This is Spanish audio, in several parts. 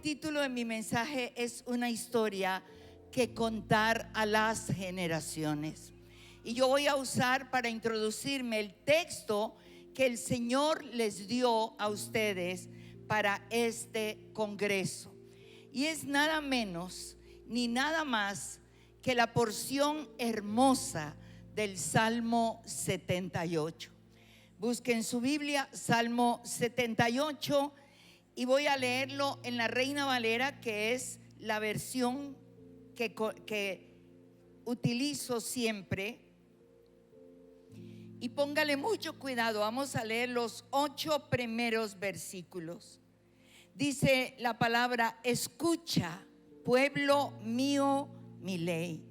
título de mi mensaje es una historia que contar a las generaciones. Y yo voy a usar para introducirme el texto que el Señor les dio a ustedes para este congreso. Y es nada menos ni nada más que la porción hermosa del Salmo 78. Busquen su Biblia, Salmo 78, y voy a leerlo en la Reina Valera, que es la versión que utilizo siempre. Y póngale mucho cuidado, vamos a leer los 8 primeros versículos. Dice la palabra: escucha, pueblo mío, mi ley.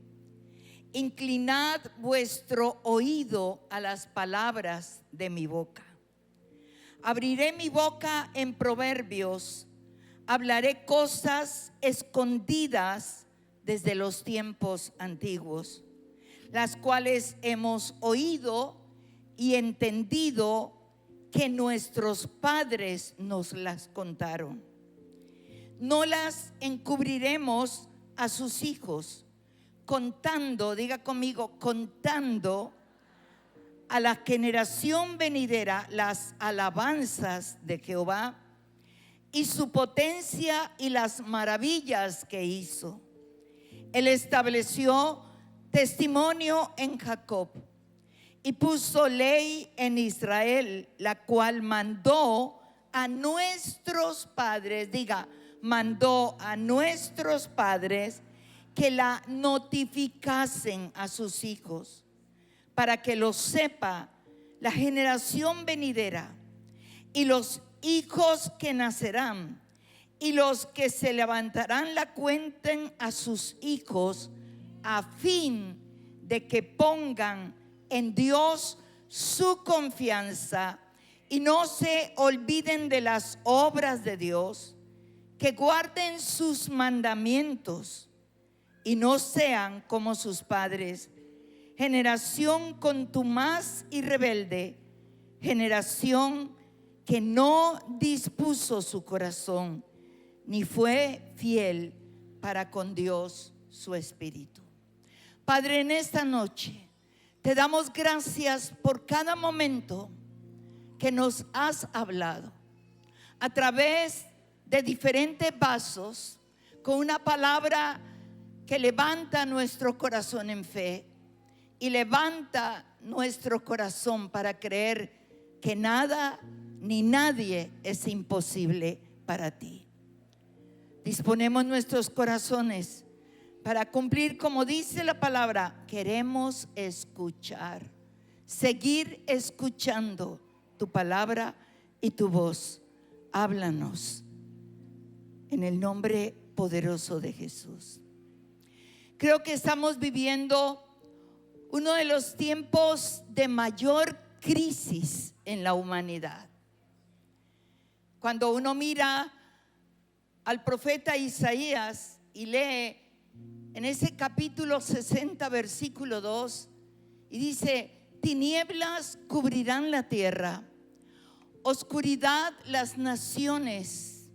Inclinad vuestro oído a las palabras de mi boca. Abriré mi boca en proverbios, hablaré cosas escondidas desde los tiempos antiguos, las cuales hemos oído y entendido que nuestros padres nos las contaron. No las encubriremos a sus hijos, contando, diga conmigo, contando a la generación venidera las alabanzas de Jehová y su potencia y las maravillas que hizo. Él estableció testimonio en Jacob y puso ley en Israel, la cual mandó a nuestros padres, diga, mandó a nuestros padres que la notificasen a sus hijos, para que lo sepa la generación venidera y los hijos que nacerán, y los que se levantarán la cuenten a sus hijos, a fin de que pongan en Dios su confianza y no se olviden de las obras de Dios, que guarden sus mandamientos y no sean como sus padres, generación contumaz y rebelde, generación que no dispuso su corazón, ni fue fiel para con Dios su espíritu. Padre, en esta noche te damos gracias por cada momento que nos has hablado a través de diferentes vasos, con una palabra que levanta nuestro corazón en fe y levanta nuestro corazón para creer que nada ni nadie es imposible para ti. Disponemos nuestros corazones para cumplir como dice la palabra. Queremos escuchar, seguir escuchando tu palabra y tu voz. Háblanos en el nombre poderoso de Jesús. Creo que estamos viviendo uno de los tiempos de mayor crisis en la humanidad. Cuando uno mira al profeta Isaías y lee en ese capítulo 60, versículo 2, y dice: tinieblas cubrirán la tierra, oscuridad las naciones,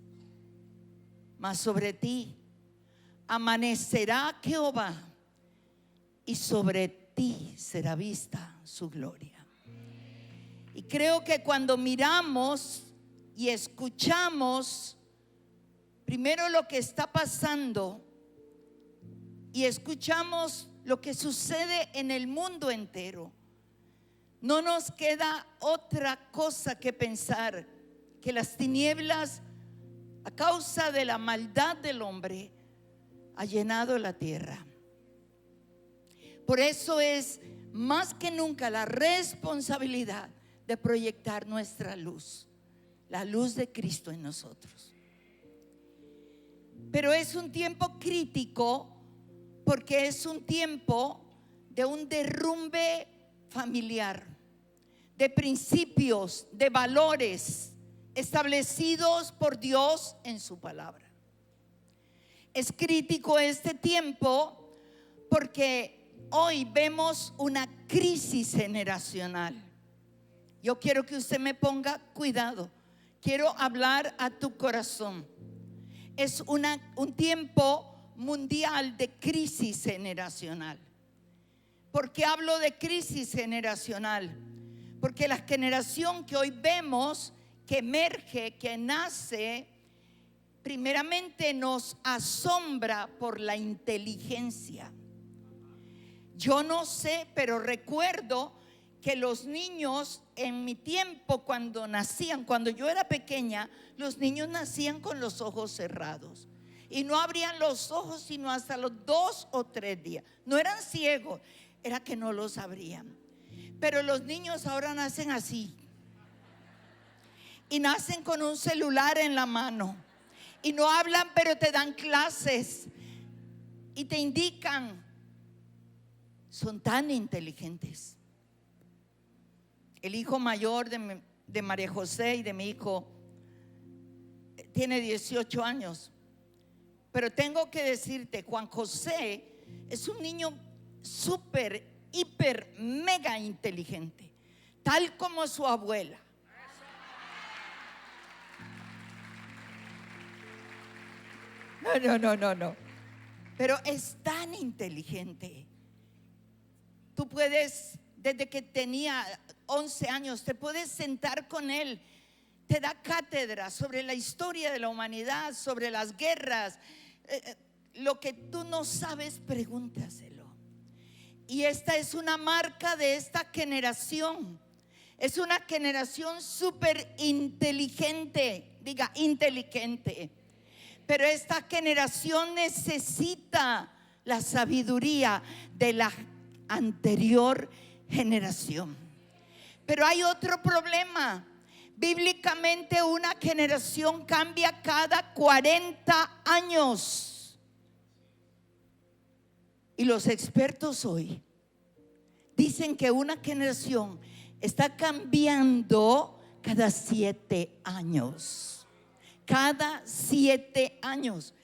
mas sobre ti amanecerá Jehová, y sobre ti será vista su gloria. Y creo que cuando miramos y escuchamos primero lo que está pasando y escuchamos lo que sucede en el mundo entero, no nos queda otra cosa que pensar que las tinieblas, a causa de la maldad del hombre, ha llenado la tierra. Por eso es más que nunca la responsabilidad de proyectar nuestra luz, la luz de Cristo en nosotros. Pero es un tiempo crítico porque es un tiempo de un derrumbe familiar, de principios, de valores establecidos por Dios en su palabra. Es crítico este tiempo porque hoy vemos una crisis generacional. Yo quiero que usted me ponga cuidado. Quiero hablar a tu corazón. es un tiempo mundial de crisis generacional. ¿Por qué hablo de crisis generacional? Porque la generación que hoy vemos, que emerge, que nace, primeramente nos asombra por la inteligencia. Yo no sé, pero recuerdo que los niños en mi tiempo, cuando nacían, cuando yo era pequeña, los niños nacían con los ojos cerrados y no abrían los ojos sino hasta los 2 o 3 días. No eran ciegos, era que no los abrían. Pero los niños ahora nacen así y nacen con un celular en la mano y no hablan, pero te dan clases y te indican. Son tan inteligentes. El hijo mayor de María José y de mi hijo tiene 18 años. Pero tengo que decirte, Juan José es un niño súper, hiper, mega inteligente, tal como su abuela. No. Pero es tan inteligente. Tú puedes, desde que tenía 11 años, te puedes sentar con él. Te da cátedra sobre la historia de la humanidad, sobre las guerras. Lo que tú no sabes, pregúntaselo. Y esta es una marca de esta generación. Es una generación súper inteligente. Diga, inteligente. Pero esta generación necesita la sabiduría de la anterior generación. Pero hay otro problema. Bíblicamente una generación cambia cada 40 años. Y los expertos hoy dicen que una generación está cambiando cada 7 años. Cada 7 años.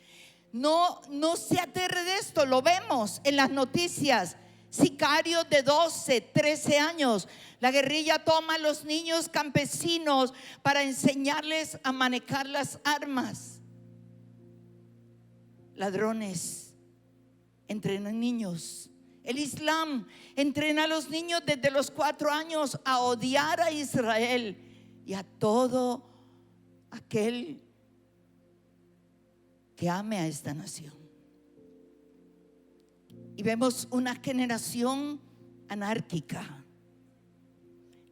No se aterre de esto, lo vemos en las noticias. Sicarios de 12, 13 años. La guerrilla toma a los niños campesinos para enseñarles a manejar las armas. Ladrones entrenan niños. El Islam entrena a los niños desde los 4 años a odiar a Israel y a todo aquel que ame a esta nación. Y vemos una generación anárquica.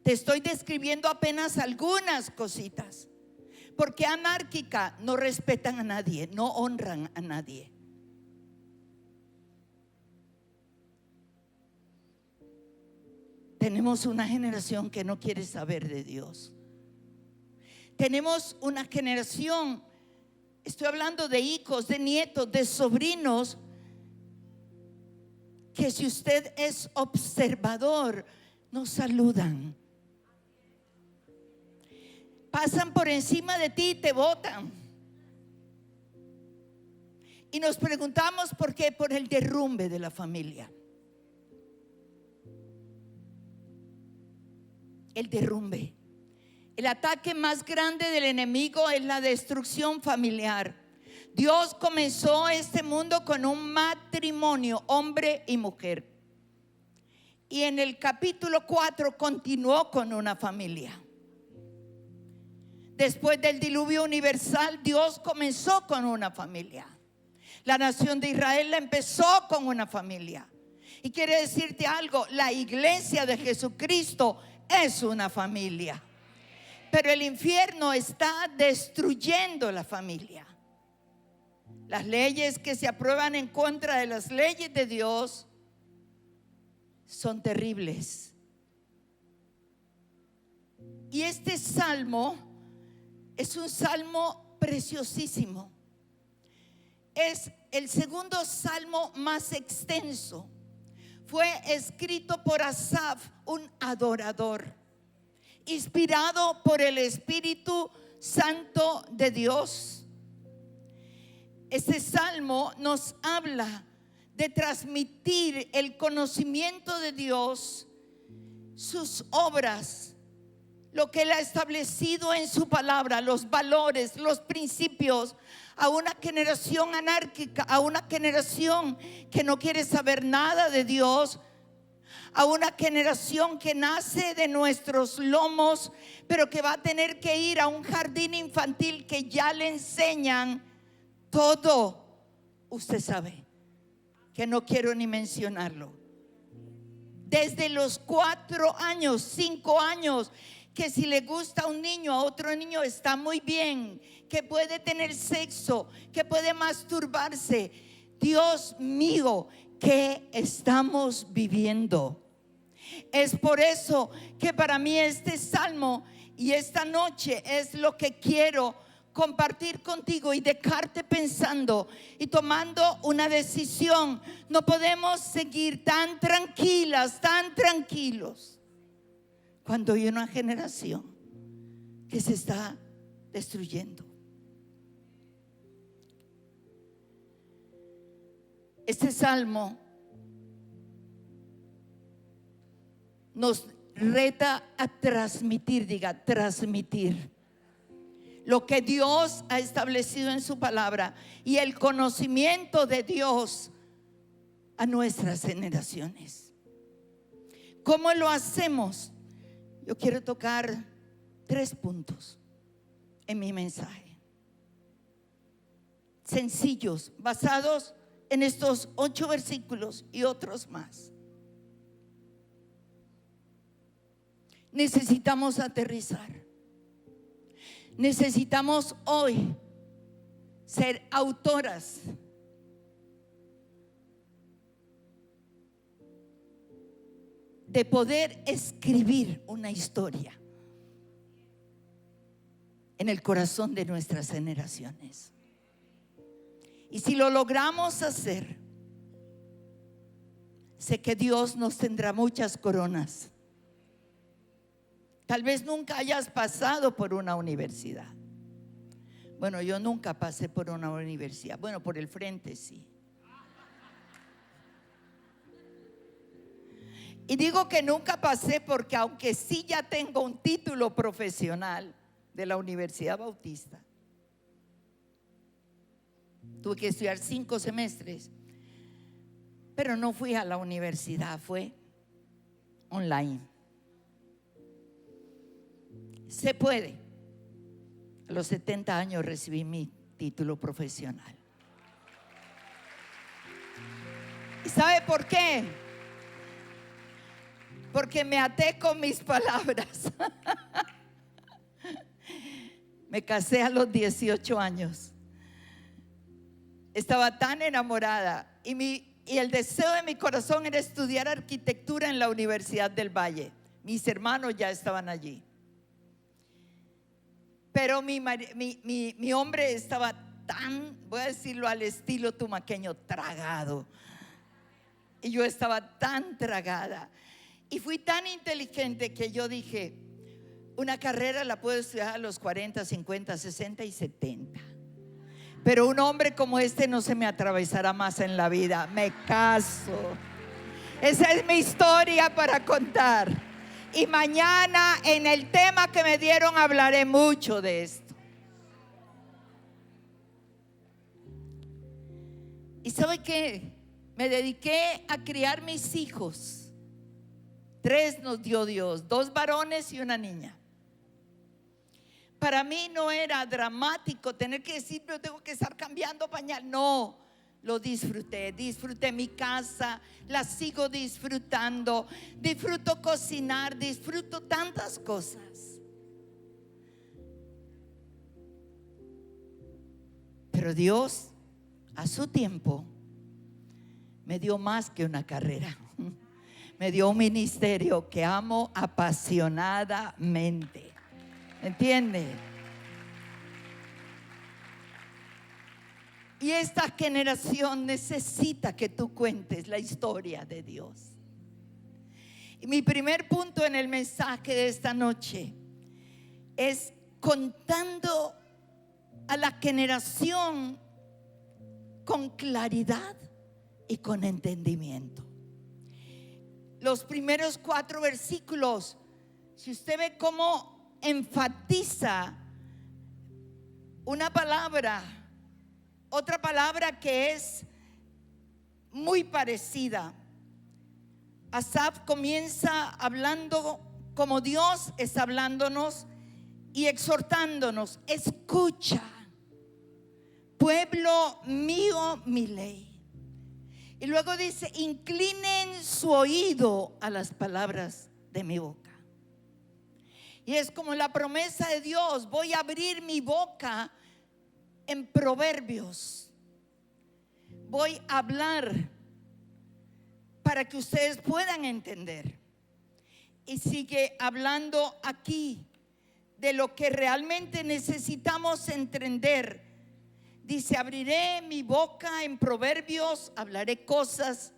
Te estoy describiendo apenas algunas cositas. Porque anárquica, no respetan a nadie, no honran a nadie. Tenemos una generación que no quiere saber de Dios. Tenemos una generación, estoy hablando de hijos, de nietos, de sobrinos, que si usted es observador, no saludan. Pasan por encima de ti y te botan. Y nos preguntamos por qué. Por el derrumbe de la familia. El derrumbe. El ataque más grande del enemigo es la destrucción familiar. Dios comenzó este mundo con un matrimonio, hombre y mujer. Y en el capítulo 4 continuó con una familia. Después del diluvio universal, Dios comenzó con una familia. La nación de Israel la empezó con una familia. Y quiere decirte algo, la iglesia de Jesucristo es una familia. Pero el infierno está destruyendo la familia. Las leyes que se aprueban en contra de las leyes de Dios son terribles. Y este salmo es un salmo preciosísimo. Es el segundo salmo más extenso. Fue escrito por Asaf, un adorador, inspirado por el Espíritu Santo de Dios. Este salmo nos habla de transmitir el conocimiento de Dios, sus obras, lo que Él ha establecido en su palabra, los valores, los principios, a una generación anárquica, a una generación que no quiere saber nada de Dios, a una generación que nace de nuestros lomos, pero que va a tener que ir a un jardín infantil que ya le enseñan todo. Usted sabe que no quiero ni mencionarlo. Desde los 4 años, 5 años, que si le gusta a un niño, a otro niño está muy bien, que puede tener sexo, que puede masturbarse. Dios mío, ¿qué estamos viviendo? Es por eso que para mí este salmo y esta noche es lo que quiero compartir contigo y dejarte pensando y tomando una decisión. No podemos seguir tan tranquilas, tan tranquilos, cuando hay una generación que se está destruyendo. Este salmo nos reta a transmitir, diga, transmitir lo que Dios ha establecido en su palabra y el conocimiento de Dios a nuestras generaciones. ¿Cómo lo hacemos? Yo quiero tocar 3 puntos en mi mensaje, sencillos, basados en estos 8 versículos y otros más. Necesitamos aterrizar. Necesitamos hoy ser autoras de poder escribir una historia en el corazón de nuestras generaciones. Y si lo logramos hacer, sé que Dios nos tendrá muchas coronas. Tal vez nunca hayas pasado por una universidad. Bueno, yo nunca pasé por una universidad. Bueno, por el frente sí. Y digo que nunca pasé porque aunque sí ya tengo un título profesional de la Universidad Bautista, tuve que estudiar 5 semestres, pero no fui a la universidad, fue online. Se puede. A los 70 años recibí mi título profesional. ¿Y sabe por qué? Porque me até con mis palabras. Me casé a los 18 años. Estaba tan enamorada y el deseo de mi corazón era estudiar arquitectura en la Universidad del Valle. Mis hermanos ya estaban allí. Pero mi hombre estaba tan, voy a decirlo al estilo tumaqueño, tragado. Y yo estaba tan tragada. Y fui tan inteligente que yo dije, una carrera la puedo estudiar a los 40, 50, 60 y 70. Pero un hombre como este no se me atravesará más en la vida. Me caso. Esa es mi historia para contar. Y mañana en el tema que me dieron hablaré mucho de esto. ¿Y sabe qué? Me dediqué a criar mis hijos. 3 nos dio Dios, 2 varones y una niña. Para mí no era dramático tener que decir, pero tengo que estar cambiando pañal. No, lo disfruté mi casa, la sigo disfrutando, disfruto cocinar, disfruto tantas cosas. Pero Dios, a su tiempo, me dio más que una carrera. Me dio un ministerio que amo apasionadamente. ¿Entiende? Y esta generación necesita que tú cuentes la historia de Dios. Y mi primer punto en el mensaje de esta noche es contando a la generación con claridad y con entendimiento. Los primeros 4 versículos, si usted ve cómo enfatiza una palabra, otra palabra que es muy parecida. Asaf comienza hablando como Dios está hablándonos y exhortándonos: escucha, pueblo mío, mi ley. Y luego dice: inclinen su oído a las palabras de mi boca. Y es como la promesa de Dios: voy a abrir mi boca en proverbios, voy a hablar para que ustedes puedan entender. Y sigue hablando aquí de lo que realmente necesitamos entender. Dice: abriré mi boca en proverbios, hablaré cosas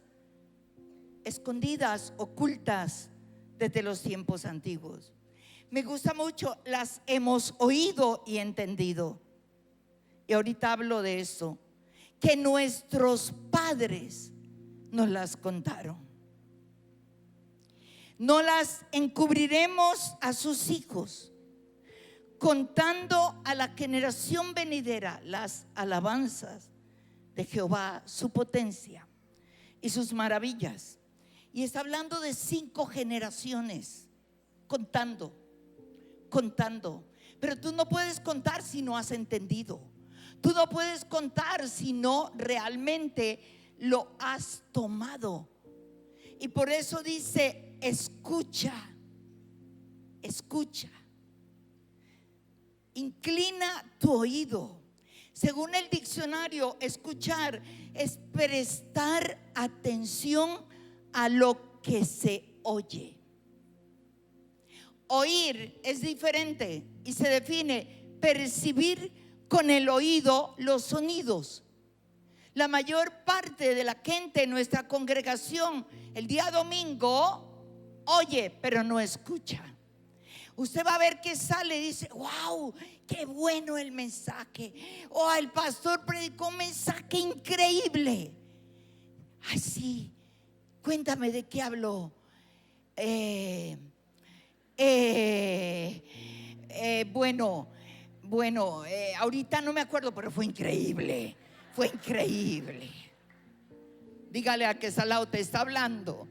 escondidas, ocultas desde los tiempos antiguos. Me gusta mucho, las hemos oído y entendido. Y ahorita hablo de eso, que nuestros padres nos las contaron. No las encubriremos a sus hijos, contando a la generación venidera las alabanzas de Jehová, su potencia y sus maravillas. Y está hablando de 5 generaciones, contando. Pero tú no puedes contar si no has entendido. Tú no puedes contar si no realmente lo has tomado. Y por eso dice: escucha, inclina tu oído. Según el diccionario, escuchar es prestar atención a lo que se oye. Oír es diferente y se define: percibir con el oído los sonidos. La mayor parte de la gente en nuestra congregación el día domingo oye, pero no escucha. Usted va a ver que sale y dice: wow, qué bueno el mensaje. O el pastor predicó un mensaje increíble. Ay, sí, cuéntame de qué habló. Bueno, ahorita no me acuerdo, pero fue increíble. Fue increíble. Dígale a que está al lado, te está hablando.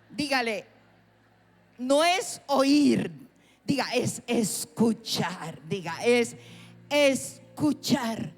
Dígale: no es oír, diga, es escuchar. Diga, es escuchar.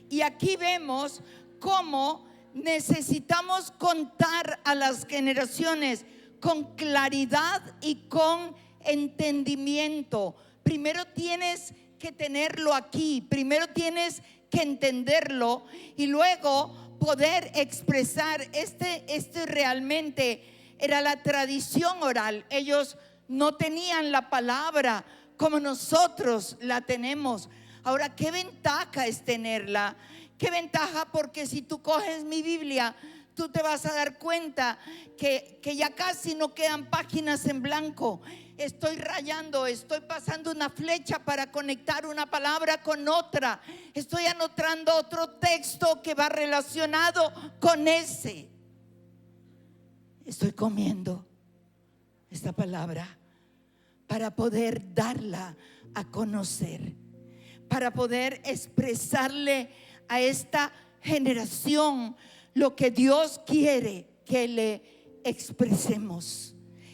Y aquí vemos cómo necesitamos contar a las generaciones con claridad y con entendimiento. Primero tienes que tenerlo aquí, primero tienes que entenderlo y luego poder expresar. Este realmente era la tradición oral. Ellos no tenían la palabra como nosotros la tenemos. Ahora, ¿qué ventaja es tenerla? ¿Qué ventaja? Porque si tú coges mi Biblia, tú te vas a dar cuenta que ya casi no quedan páginas en blanco. Estoy rayando, estoy pasando una flecha para conectar una palabra con otra. Estoy anotando otro texto que va relacionado con ese. Estoy comiendo esta palabra para poder darla a conocer, para poder expresarle a esta generación lo que Dios quiere que le expresemos.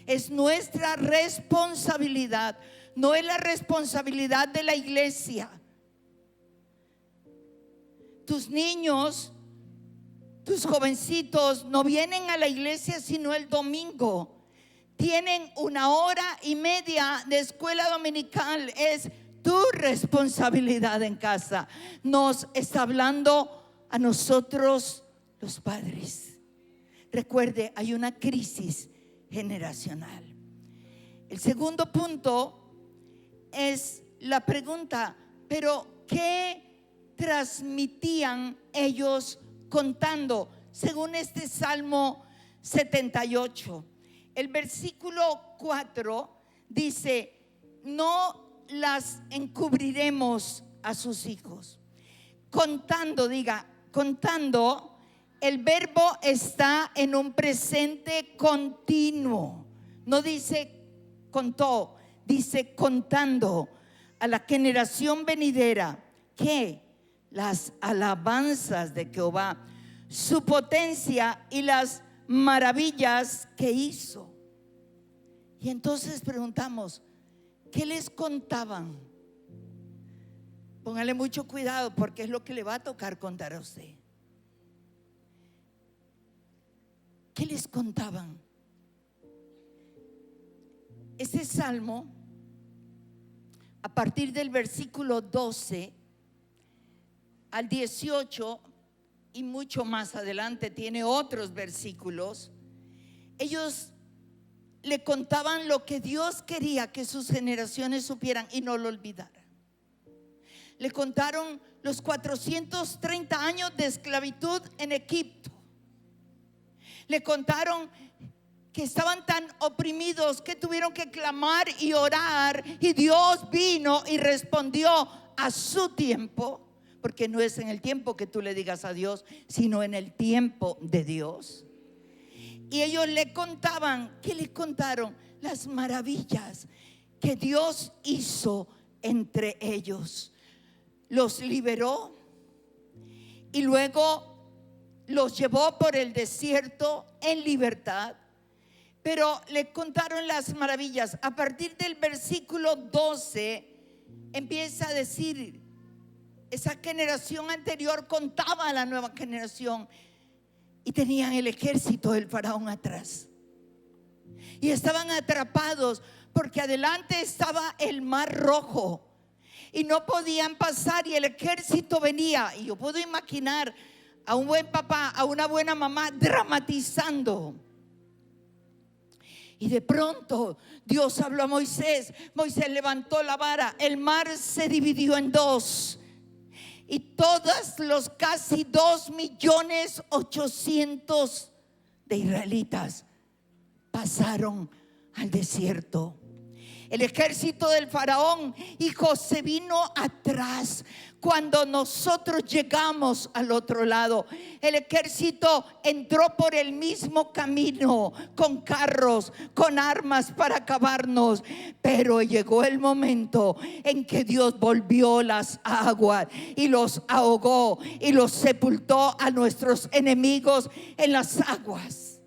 Es nuestra responsabilidad, no es la responsabilidad de la iglesia. Tus niños, tus jovencitos no vienen a la iglesia sino el domingo. Tienen 1 hora y media de escuela dominical. Es tu responsabilidad en casa. Nos está hablando a nosotros, los padres. Recuerde, hay una crisis generacional. El segundo punto es la pregunta: ¿pero qué transmitían ellos contando? Según este Salmo 78, el versículo 4 dice: no las encubriremos a sus hijos. Contando, diga, contando. El verbo está en un presente continuo. No dice contó, dice, contando a la generación venidera que las alabanzas de Jehová, su potencia y las maravillas que hizo. Y entonces preguntamos, ¿qué les contaban? Póngale mucho cuidado porque es lo que le va a tocar contar a usted. ¿Qué les contaban? Este salmo, a partir del versículo 12 al 18 y mucho más adelante, tiene otros versículos. Ellos le contaban lo que Dios quería que sus generaciones supieran y no lo olvidaran. Le contaron los 430 años de esclavitud en Egipto. Le contaron que estaban tan oprimidos que tuvieron que clamar y orar, y Dios vino y respondió a su tiempo, porque no es en el tiempo que tú le digas a Dios, sino en el tiempo de Dios. Y ellos le contaban, ¿qué le contaron? Las maravillas que Dios hizo entre ellos. Los liberó y luego los llevó por el desierto en libertad. Pero le contaron las maravillas. A partir del versículo 12 empieza a decir, esa generación anterior contaba a la nueva generación y tenían el ejército del faraón atrás. Y estaban atrapados porque adelante estaba el mar rojo y no podían pasar, y el ejército venía. Y yo puedo imaginar a un buen papá, a una buena mamá dramatizando. Y de pronto Dios habló a Moisés. Moisés levantó la vara, el mar se dividió en dos, y todos los casi 2.800.000 de israelitas pasaron al desierto. El ejército del faraón, hijo, se vino atrás cuando nosotros llegamos al otro lado. El ejército entró por el mismo camino, con carros, con armas para acabarnos. Pero llegó el momento en que Dios volvió las aguas y los ahogó y los sepultó a nuestros enemigos en las aguas.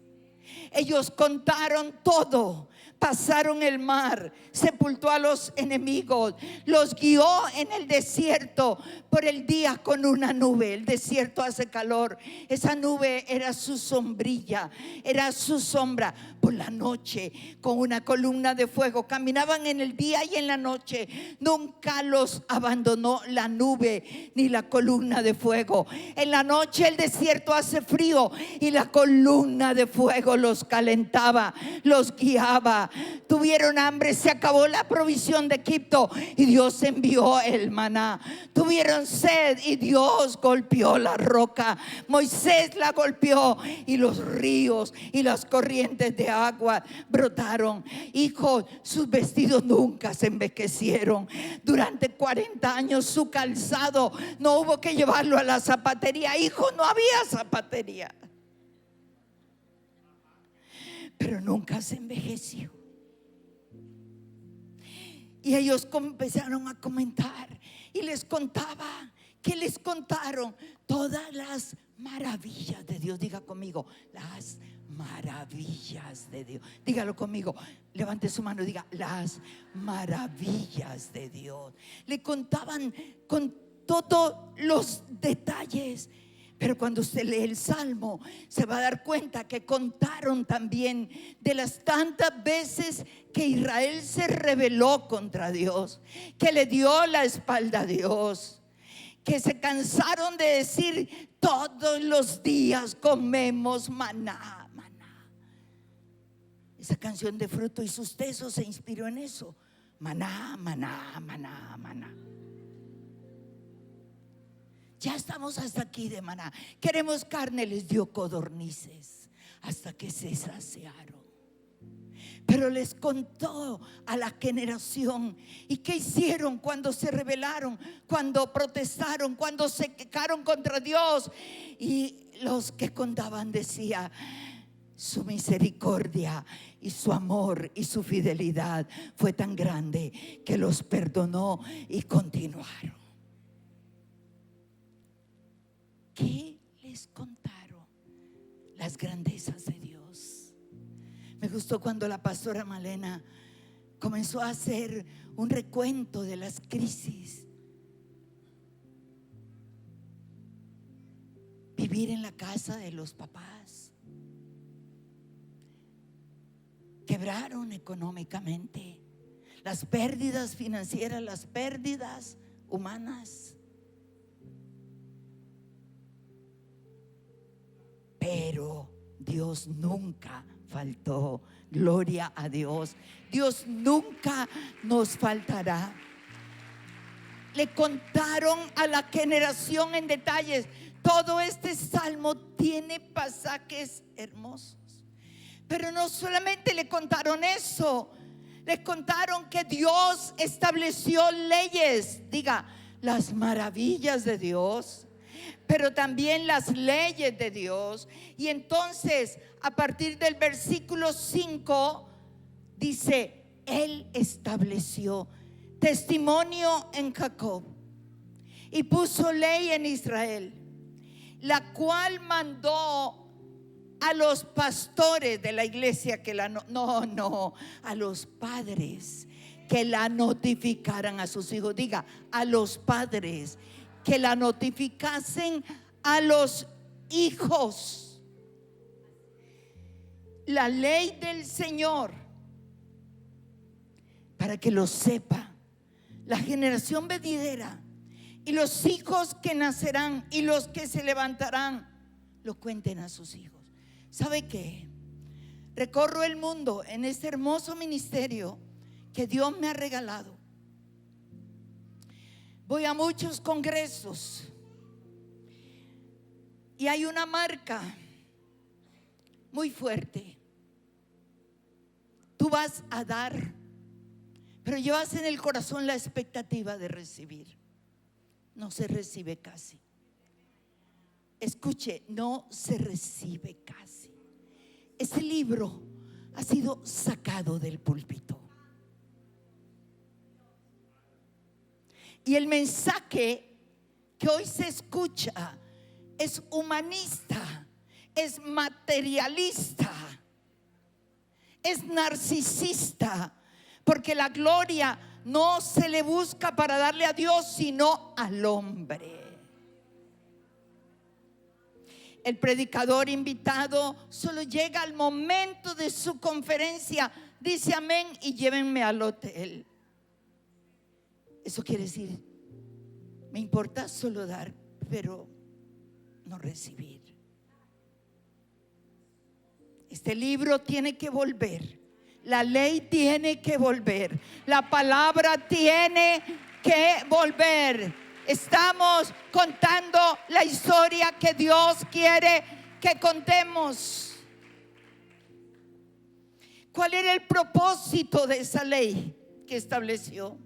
Ellos contaron todo. Pasaron el mar, sepultó a los enemigos, los guió en el desierto por el día con una nube. El desierto hace calor, esa nube era su sombrilla, era su sombra. Por la noche, con una columna de fuego, caminaban en el día y en la noche. Nunca los abandonó la nube ni la columna de fuego. En la noche el desierto hace frío y la columna de fuego los calentaba, los guiaba. Tuvieron hambre, se acabó la provisión de Egipto y Dios envió el maná. Tuvieron sed y Dios golpeó la roca. Moisés la golpeó y los ríos y las corrientes de agua brotaron. Hijo, sus vestidos nunca se envejecieron. Durante 40 años su calzado no hubo que llevarlo a la zapatería. Hijo, no había zapatería, pero nunca se envejeció. Y ellos empezaron a comentar y les contaba. ¿Qué les contaron? Todas las maravillas de Dios. Diga conmigo, las maravillas de Dios. Dígalo conmigo, levante su mano y diga, las maravillas de Dios. Le contaban con todos los detalles. Pero cuando usted lee el Salmo, se va a dar cuenta que contaron también de las tantas veces que Israel se rebeló contra Dios, que le dio la espalda a Dios, que se cansaron de decir todos los días comemos maná, maná. Esa canción de Fruto y sus Tesos se inspiró en eso. Maná, maná, maná, maná. Ya estamos hasta aquí de maná. Queremos carne, les dio codornices hasta que se saciaron. Pero les contó a la generación. ¿Y qué hicieron cuando se rebelaron? Cuando protestaron, cuando se quejaron contra Dios. Y los que contaban decía: su misericordia y su amor y su fidelidad fue tan grande que los perdonó y continuaron. ¿Qué les contaron? Las grandezas de Dios. Me gustó cuando la pastora Malena comenzó a hacer un recuento de las crisis. Vivir en la casa de los papás. Quebraron económicamente. Las pérdidas financieras, las pérdidas humanas. Pero Dios nunca faltó. Gloria a Dios. Dios nunca nos faltará. Le contaron a la generación en detalles. Todo este salmo tiene pasajes hermosos. Pero no solamente le contaron eso, le contaron que Dios estableció leyes. Diga, las maravillas de Dios, pero también las leyes de Dios. Y entonces, a partir del versículo 5, dice: Él estableció testimonio en Jacob y puso ley en Israel, la cual mandó a los pastores de la iglesia que a los padres que la notificaran a sus hijos. Diga, a los padres que la notificasen a los hijos la ley del Señor, para que lo sepa la generación venidera, y los hijos que nacerán y los que se levantarán lo cuenten a sus hijos. ¿Sabe qué? Recorro el mundo en este hermoso ministerio que Dios me ha regalado. Voy a muchos congresos y hay una marca muy fuerte. Tú vas a dar, pero llevas en el corazón la expectativa de recibir. No se recibe casi. Escuche, no se recibe casi. Ese libro ha sido sacado del púlpito. Y el mensaje que hoy se escucha es humanista, es materialista, es narcisista, porque la gloria no se le busca para darle a Dios, sino al hombre. El predicador invitado solo llega al momento de su conferencia, dice amén y llévenme al hotel. Eso quiere decir, me importa solo dar, pero no recibir. Este libro tiene que volver. La ley tiene que volver. La palabra tiene que volver. Estamos contando la historia que Dios quiere que contemos. ¿Cuál era el propósito de esa ley que estableció?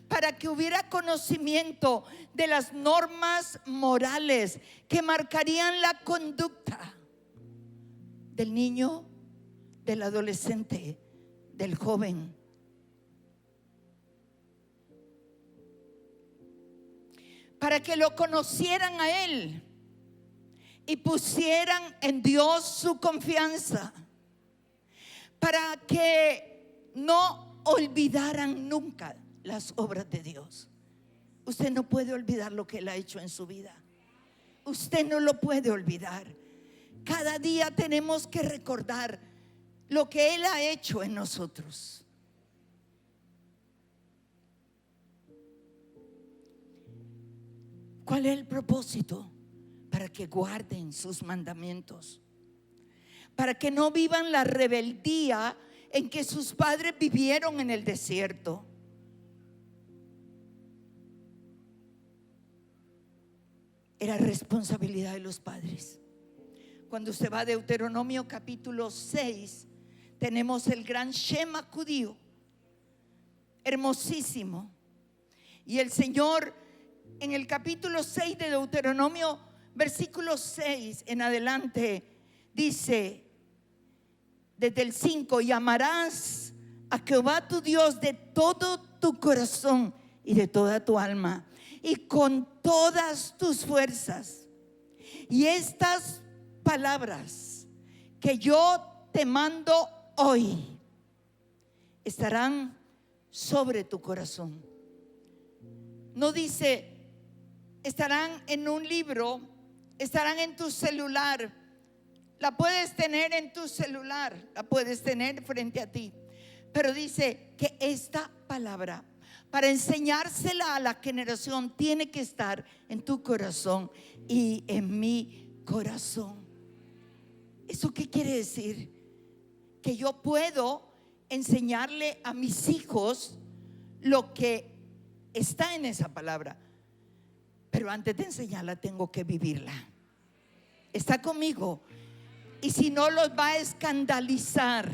Para que hubiera conocimiento de las normas morales que marcarían la conducta del niño, del adolescente, del joven. Para que lo conocieran a Él y pusieran en Dios su confianza. Para que no olvidaran nunca las obras de Dios. Usted no puede olvidar lo que Él ha hecho en su vida. Usted no lo puede olvidar. Cada día tenemos que recordar lo que Él ha hecho en nosotros. ¿Cuál es el propósito? Para que guarden sus mandamientos, para que no vivan la rebeldía en que sus padres vivieron en el desierto. Era responsabilidad de los padres. Cuando usted va a Deuteronomio capítulo 6, tenemos el gran Shema judío, hermosísimo. Y el Señor en el capítulo 6 de Deuteronomio, versículo 6 en adelante, dice: desde el 5, y amarás a Jehová tu Dios de todo tu corazón y de toda tu alma y con todas tus fuerzas. Y estas palabras que yo te mando hoy estarán sobre tu corazón. No dice estarán en un libro, estarán en tu celular. La puedes tener en tu celular, la puedes tener frente a ti. Pero dice que esta palabra, para enseñársela a la generación, tiene que estar en tu corazón y en mi corazón. ¿Eso qué quiere decir? Que yo puedo enseñarle a mis hijos lo que está en esa palabra, pero antes de enseñarla tengo que vivirla. ¿Está conmigo? Y si no, los va a escandalizar.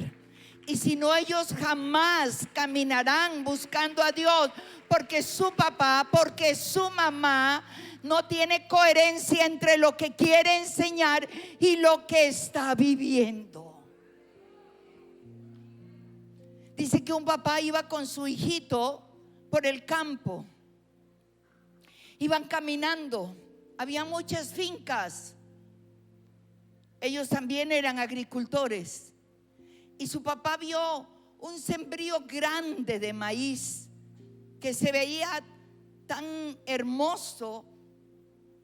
Y si no, ellos jamás caminarán buscando a Dios, porque su papá, porque su mamá no tiene coherencia entre lo que quiere enseñar y lo que está viviendo. Dice que un papá iba con su hijito por el campo. Iban caminando, había muchas fincas. Ellos también eran agricultores. Y su papá vio un sembrío grande de maíz que se veía tan hermoso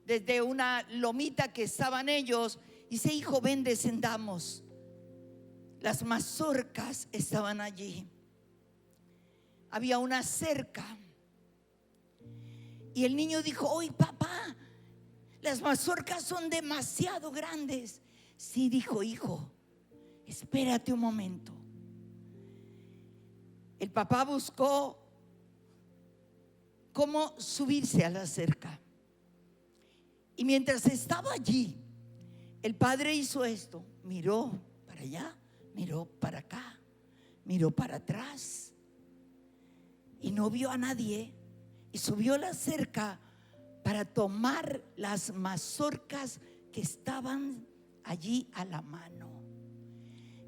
desde una lomita que estaban ellos. Y dice: hijo, ven, descendamos. Las mazorcas estaban allí. Había una cerca. Y el niño dijo: oye, papá, las mazorcas son demasiado grandes. Sí, dijo: hijo, espérate un momento. El papá buscó cómo subirse a la cerca. Y mientras estaba allí, el padre hizo esto: miró para allá, miró para acá, miró para atrás y no vio a nadie. Y subió la cerca para tomar las mazorcas que estaban allí a la mano.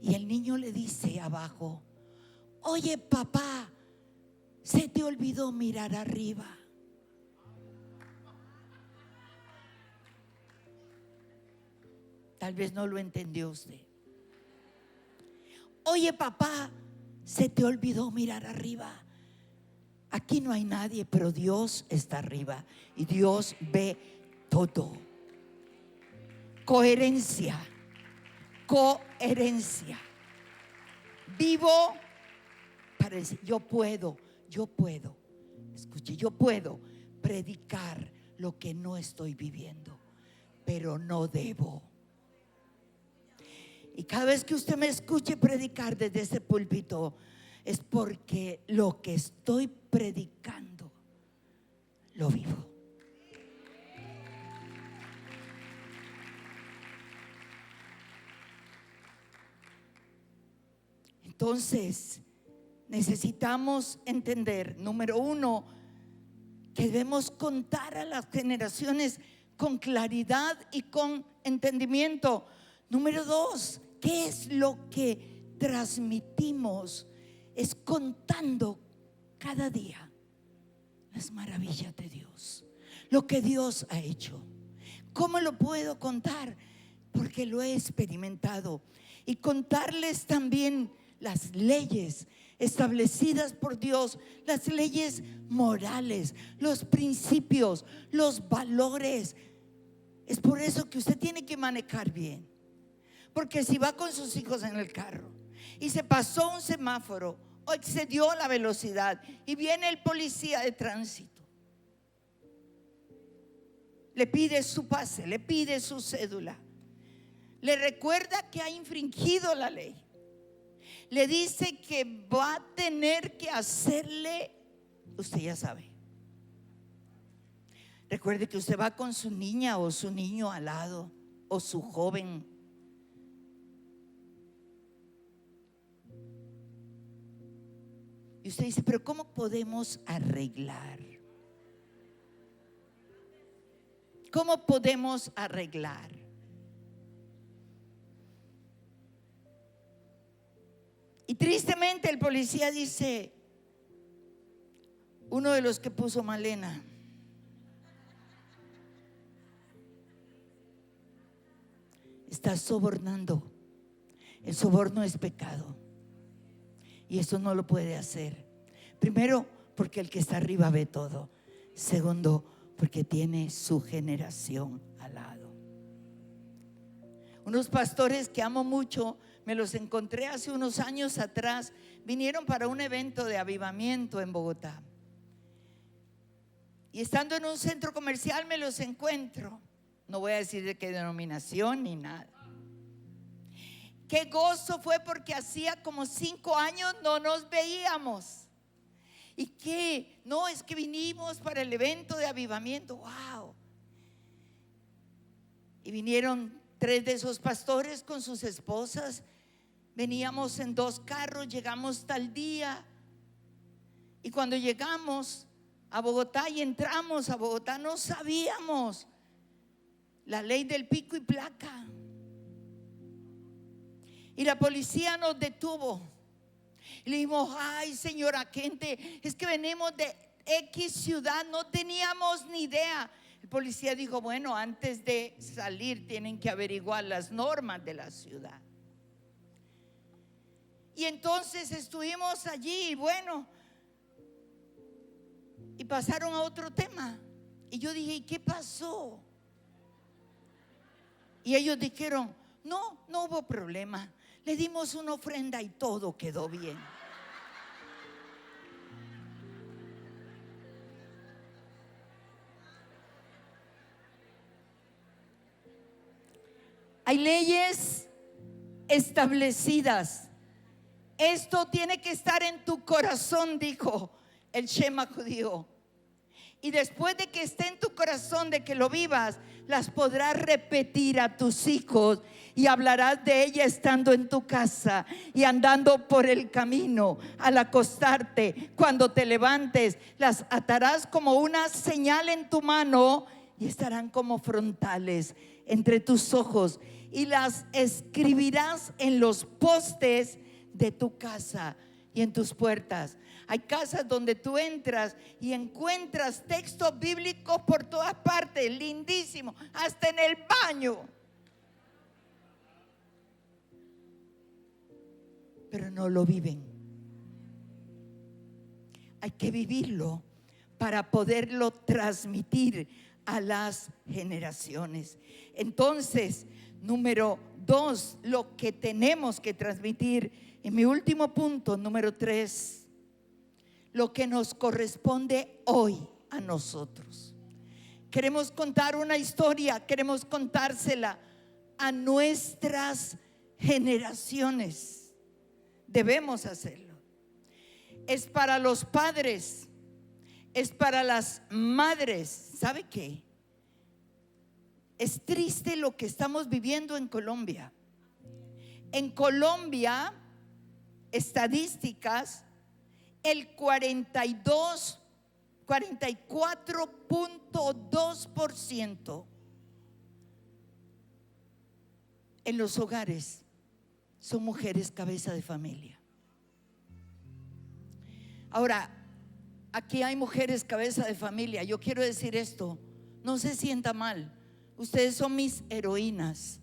Y el niño le dice abajo: oye, papá, se te olvidó mirar arriba. Tal vez no lo entendió usted. Oye, papá, se te olvidó mirar arriba. Aquí no hay nadie, pero Dios está arriba y Dios ve todo. Coherencia, coherencia. Vivo para decir: yo puedo, escuche, yo puedo predicar lo que no estoy viviendo, pero no debo. Y cada vez que usted me escuche predicar desde ese púlpito, es porque lo que estoy predicando lo vivo. Entonces, necesitamos entender, número uno, que debemos contar a las generaciones con claridad y con entendimiento. Número dos, ¿qué es lo que transmitimos? Es contando cada día las maravillas de Dios, lo que Dios ha hecho. ¿Cómo lo puedo contar? Porque lo he experimentado. Y contarles también las leyes establecidas por Dios, las leyes morales, los principios, los valores. Es por eso que usted tiene que manejar bien. Porque si va con sus hijos en el carro y se pasó un semáforo o excedió la velocidad y viene el policía de tránsito, le pide su pase, le pide su cédula, le recuerda que ha infringido la ley, le dice que va a tener que hacerle, usted ya sabe. Recuerde que usted va con su niña o su niño al lado, o su joven. Y usted dice: pero ¿cómo podemos arreglar? ¿Cómo podemos arreglar? Y tristemente el policía dice, uno de los que puso Malena, está sobornando. El soborno es pecado y eso no lo puede hacer. Primero, porque el que está arriba ve todo. Segundo, porque tiene su generación al lado. Unos pastores que amo mucho, me los encontré hace unos años atrás, vinieron para un evento de avivamiento en Bogotá. Y estando en un centro comercial me los encuentro. No voy a decir de qué denominación ni nada. Qué gozo fue, porque hacía como 5 años no nos veíamos. ¿Y qué? No, es que vinimos para el evento de avivamiento. ¡Wow! Y vinieron 3 de esos pastores con sus esposas. Veníamos en 2 carros, llegamos tal día. Y cuando llegamos a Bogotá y entramos a Bogotá, no sabíamos la ley del pico y placa. Y la policía nos detuvo. Y le dijimos, ay señora agente, es que venimos de X ciudad, no teníamos ni idea. El policía dijo, bueno, antes de salir tienen que averiguar las normas de la ciudad. Y entonces estuvimos allí, bueno, y pasaron a otro tema. Y yo dije, ¿y qué pasó? Y ellos dijeron, no hubo problema. Le dimos una ofrenda y todo quedó bien. Hay leyes establecidas. Esto tiene que estar en tu corazón, dijo el Shema judío. Y después de que esté en tu corazón, de que lo vivas, las podrás repetir a tus hijos y hablarás de ella estando en tu casa y andando por el camino, al acostarte, cuando te levantes. Las atarás como una señal en tu mano y estarán como frontales entre tus ojos, y las escribirás en los postes de tu casa y en tus puertas. Hay casas donde tú entras y encuentras textos bíblicos por todas partes, lindísimo, hasta en el baño. Pero no lo viven. Hay que vivirlo para poderlo transmitir a las generaciones. Entonces, número 2, lo que tenemos que transmitir. En mi último punto, número 3, lo que nos corresponde hoy a nosotros. Queremos contar una historia, queremos contársela a nuestras generaciones. Debemos hacerlo. Es para los padres, es para las madres. ¿Sabe qué? Es triste lo que estamos viviendo en Colombia. En Colombia, estadísticas, el 44.2% en los hogares son mujeres cabeza de familia. Ahora, aquí hay mujeres cabeza de familia. Yo quiero decir esto, no se sienta mal. Ustedes son mis heroínas.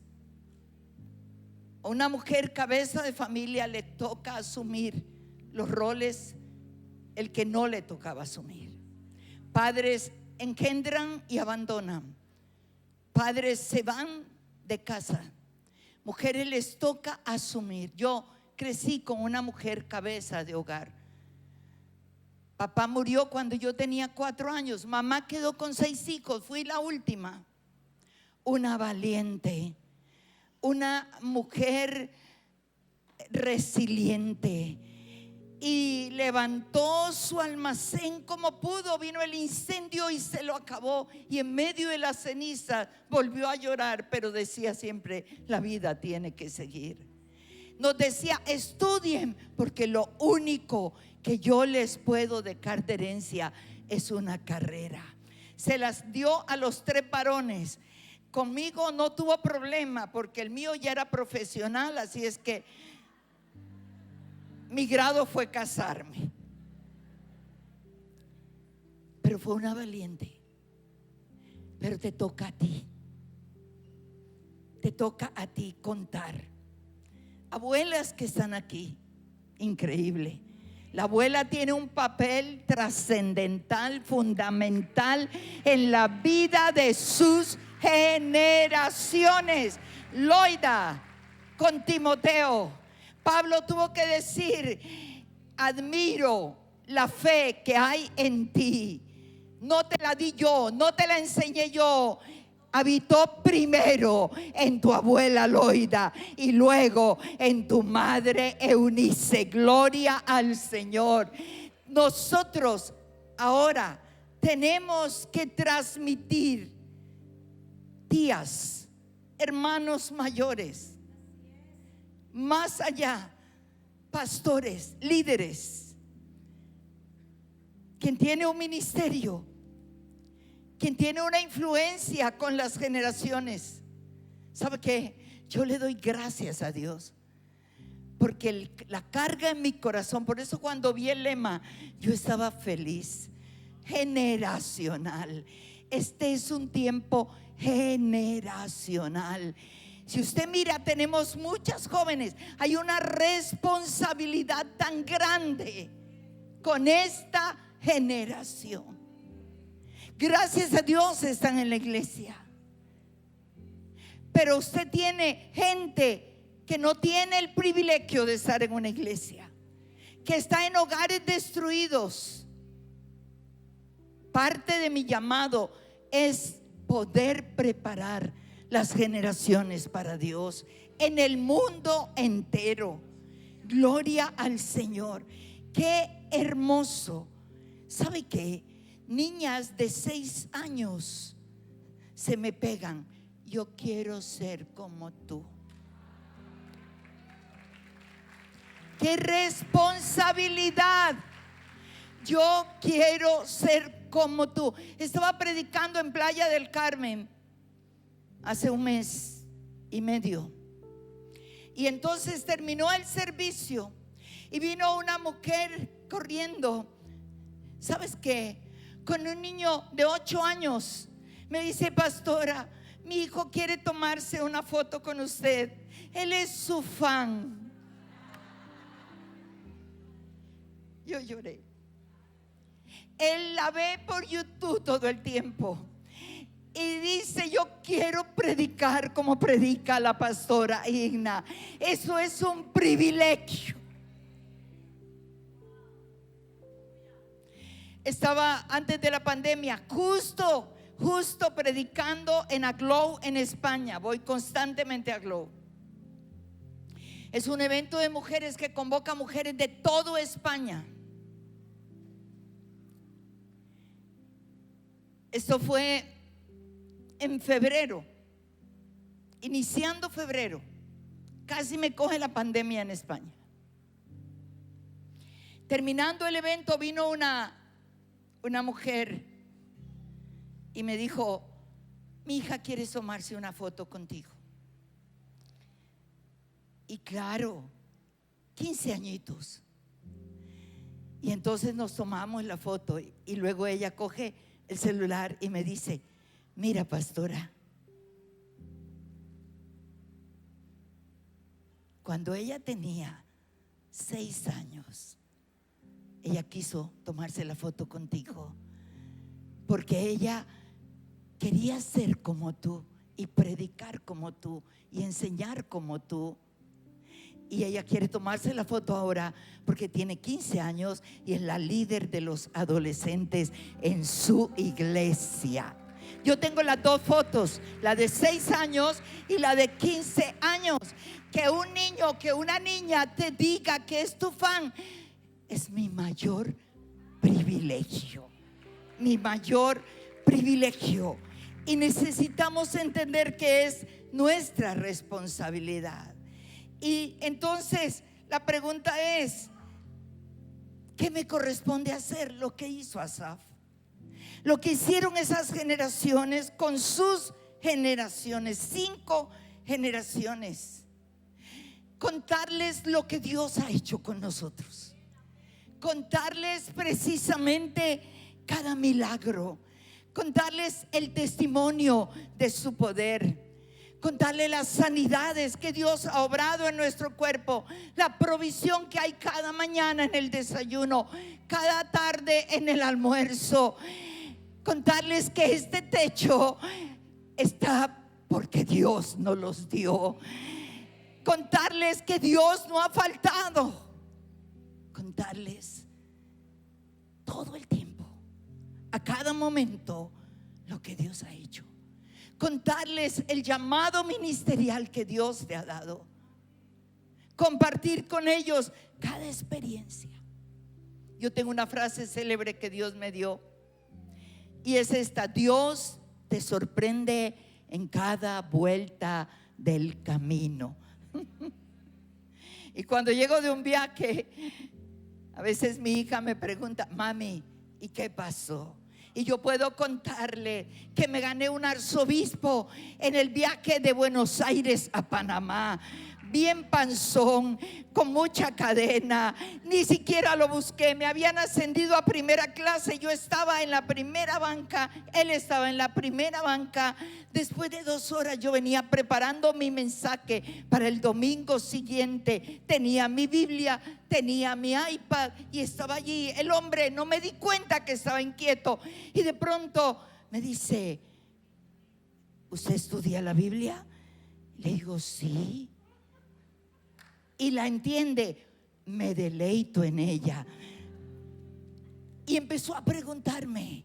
A una mujer cabeza de familia le toca asumir los roles el que no le tocaba asumir. Padres engendran y abandonan. Padres se van de casa. Mujeres les toca asumir. Yo crecí con una mujer cabeza de hogar. Papá murió cuando yo tenía 4 años. Mamá quedó con 6 hijos. Fui la última. Una valiente, una mujer resiliente, y levantó su almacén como pudo. Vino el incendio y se lo acabó, y en medio de la ceniza volvió a llorar, pero decía siempre: la vida tiene que seguir. Nos decía: estudien, porque lo único que yo les puedo dejar de herencia es una carrera. Se las dio a los 3 varones. Conmigo no tuvo problema porque el mío ya era profesional, así es que mi grado fue casarme. Pero fue una valiente. Pero te toca a ti. Te toca a ti contar. Abuelas que están aquí, increíble. La abuela tiene un papel trascendental, fundamental en la vida de sus generaciones. Loida con Timoteo, Pablo tuvo que decir: admiro la fe que hay en ti. No te la di yo, no te la enseñé yo. Habitó primero en tu abuela Loida y luego en tu madre Eunice. Gloria al Señor. Nosotros ahora tenemos que transmitir, tías, hermanos mayores, más allá, pastores, líderes, quien tiene un ministerio, quien tiene una influencia con las generaciones. ¿Sabe qué? Yo le doy gracias a Dios porque la carga en mi corazón. Por eso cuando vi el lema, yo estaba feliz. Generacional. Este es un tiempo generacional. Si usted mira, tenemos muchas jóvenes. Hay una responsabilidad tan grande con esta generación. Gracias a Dios están en la iglesia. Pero usted tiene gente que no tiene el privilegio de estar en una iglesia, que está en hogares destruidos. Parte de mi llamado es poder preparar las generaciones para Dios en el mundo entero. Gloria al Señor. Qué hermoso. ¿Sabe qué? Niñas de 6 años se me pegan: yo quiero ser como tú. ¡Qué responsabilidad! Yo quiero ser como tú. Estaba predicando en Playa del Carmen hace 1 mes y medio. Y entonces terminó el servicio y vino una mujer corriendo. ¿Sabes qué? Con un niño de 8 años. Me dice: pastora, mi hijo quiere tomarse una foto con usted. Él es su fan. Yo lloré. Él la ve por YouTube todo el tiempo y dice: yo quiero predicar como predica la pastora Igna. Eso es un privilegio. Estaba antes de la pandemia justo predicando en Aglow en España. Voy constantemente a Aglow. Es un evento de mujeres que convoca a mujeres de toda España. Esto fue en febrero, iniciando febrero. Casi me coge la pandemia en España. Terminando el evento vino una mujer y me dijo: mi hija quiere tomarse una foto contigo. Y claro, 15 añitos. Y entonces nos tomamos la foto y luego ella coge el celular y me dice: mira, pastora, cuando ella tenía 6 años, ella quiso tomarse la foto contigo porque ella quería ser como tú y predicar como tú y enseñar como tú. Y ella quiere tomarse la foto ahora porque tiene 15 años y es la líder de los adolescentes en su iglesia. Yo tengo las 2 fotos, la de 6 años y la de 15 años. Que un niño, que una niña te diga que es tu fan, es mi mayor privilegio. Mi mayor privilegio. Y necesitamos entender que es nuestra responsabilidad. Y entonces la pregunta es: ¿qué me corresponde hacer? Lo que hizo Asaf, lo que hicieron esas generaciones con sus generaciones, 5 generaciones. contarles lo que Dios ha hecho con nosotros, contarles precisamente cada milagro, contarles el testimonio de su poder, contarles las sanidades que Dios ha obrado en nuestro cuerpo, la provisión que hay cada mañana en el desayuno, cada tarde en el almuerzo, contarles que este techo está porque Dios nos los dio, contarles que Dios no ha faltado, contarles todo el tiempo, a cada momento, lo que Dios ha hecho, contarles el llamado ministerial que Dios te ha dado, compartir con ellos cada experiencia. Yo tengo una frase célebre que Dios me dio y es esta: Dios te sorprende en cada vuelta del camino. Y cuando llego de un viaje, a veces mi hija me pregunta: mami, ¿y qué pasó? Y yo puedo contarle que me gané un arzobispo en el viaje de Buenos Aires a Panamá, bien panzón, con mucha cadena, ni siquiera lo busqué, me habían ascendido a primera clase, yo estaba en la primera banca, él estaba en la primera banca. Después de 2 horas yo venía preparando mi mensaje para el domingo siguiente, tenía mi Biblia, tenía mi iPad y estaba allí. El hombre, no me di cuenta que estaba inquieto y de pronto me dice: ¿usted estudia la Biblia? Le digo: sí. Y la entiende. Me deleito en ella. Y empezó a preguntarme,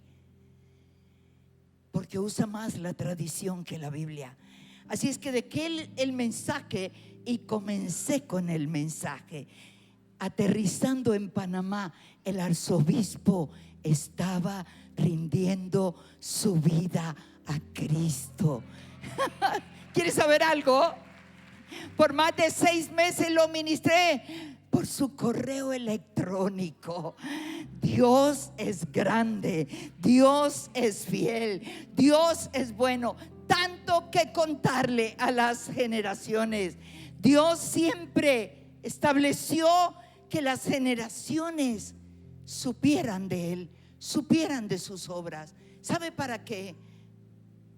porque usa más la tradición que la Biblia. Así es que dejé el mensaje y comencé con el mensaje. Aterrizando en Panamá, el arzobispo estaba rindiendo su vida a Cristo. ¿Quieres saber algo? Por más de 6 meses lo ministré por su correo electrónico. Dios es grande, Dios es fiel, Dios es bueno. Tanto que contarle a las generaciones. Dios siempre estableció que las generaciones supieran de Él, supieran de sus obras. ¿Sabe para qué?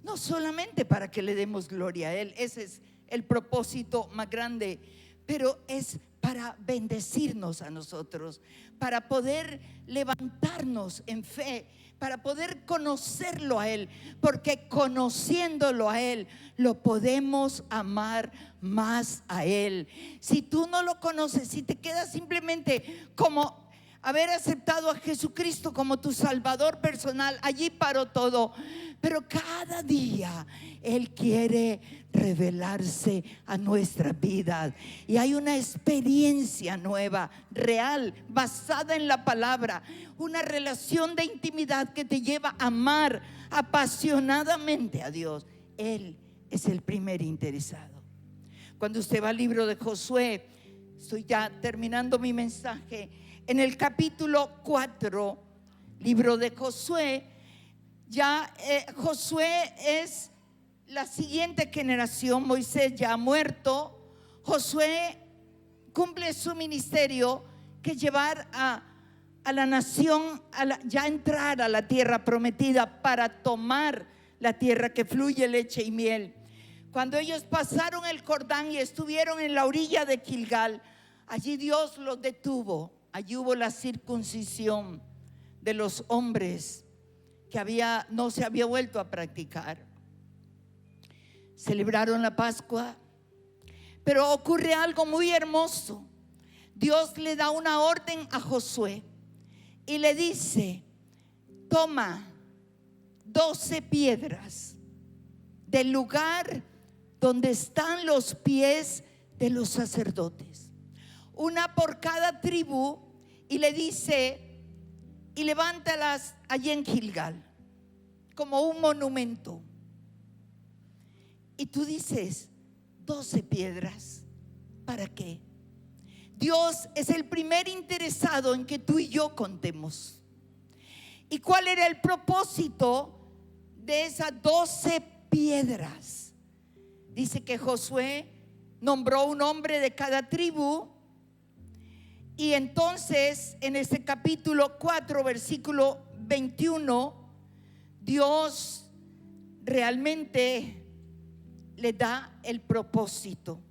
No solamente para que le demos gloria a Él, ese es el propósito más grande, pero es para bendecirnos a nosotros, para poder levantarnos en fe, para poder conocerlo a Él, porque conociéndolo a Él lo podemos amar más a Él. Si tú no lo conoces, si te quedas simplemente como haber aceptado a Jesucristo como tu Salvador personal, allí paró todo. Pero cada día Él quiere revelarse a nuestras vidas y hay una experiencia nueva, real, basada en la palabra, una relación de intimidad que te lleva a amar apasionadamente a Dios. Él es el primer interesado. Cuando usted va al libro de Josué, estoy ya terminando mi mensaje, en el capítulo 4, libro de Josué, ya Josué es la siguiente generación. Moisés ya ha muerto. Josué cumple su ministerio, que es llevar a la nación ya entrar a la tierra prometida, para tomar la tierra que fluye leche y miel. Cuando ellos pasaron el Jordán y estuvieron en la orilla de Gilgal, allí Dios los detuvo. Allí hubo la circuncisión de los hombres que no se había vuelto a practicar. Celebraron la Pascua, pero ocurre algo muy hermoso. Dios le da una orden a Josué y le dice: toma 12 piedras del lugar donde están los pies de los sacerdotes, una por cada tribu, y le dice: y levántalas allí en Gilgal como un monumento. Y tú dices: 12 piedras, ¿para qué? Dios es el primer interesado en que tú y yo contemos. ¿Y cuál era el propósito de esas 12 piedras? Dice que Josué nombró un hombre de cada tribu. Y entonces en este capítulo 4 versículo 21, Dios realmente le da el propósito.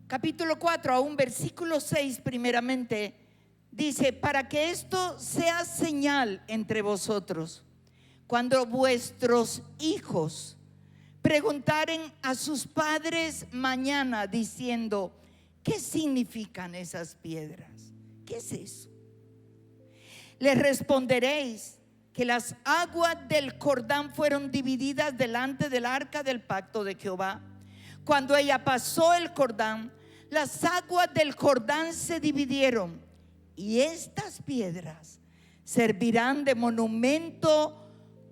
Capítulo 4, a un versículo 6 primeramente, dice: para que esto sea señal entre vosotros, cuando vuestros hijos preguntaren a sus padres mañana diciendo: ¿qué significan esas piedras? ¿Qué es eso? Les responderéis que las aguas del Jordán fueron divididas delante del arca del pacto de Jehová. Cuando ella pasó el Jordán, las aguas del Jordán se dividieron, y estas piedras servirán de monumento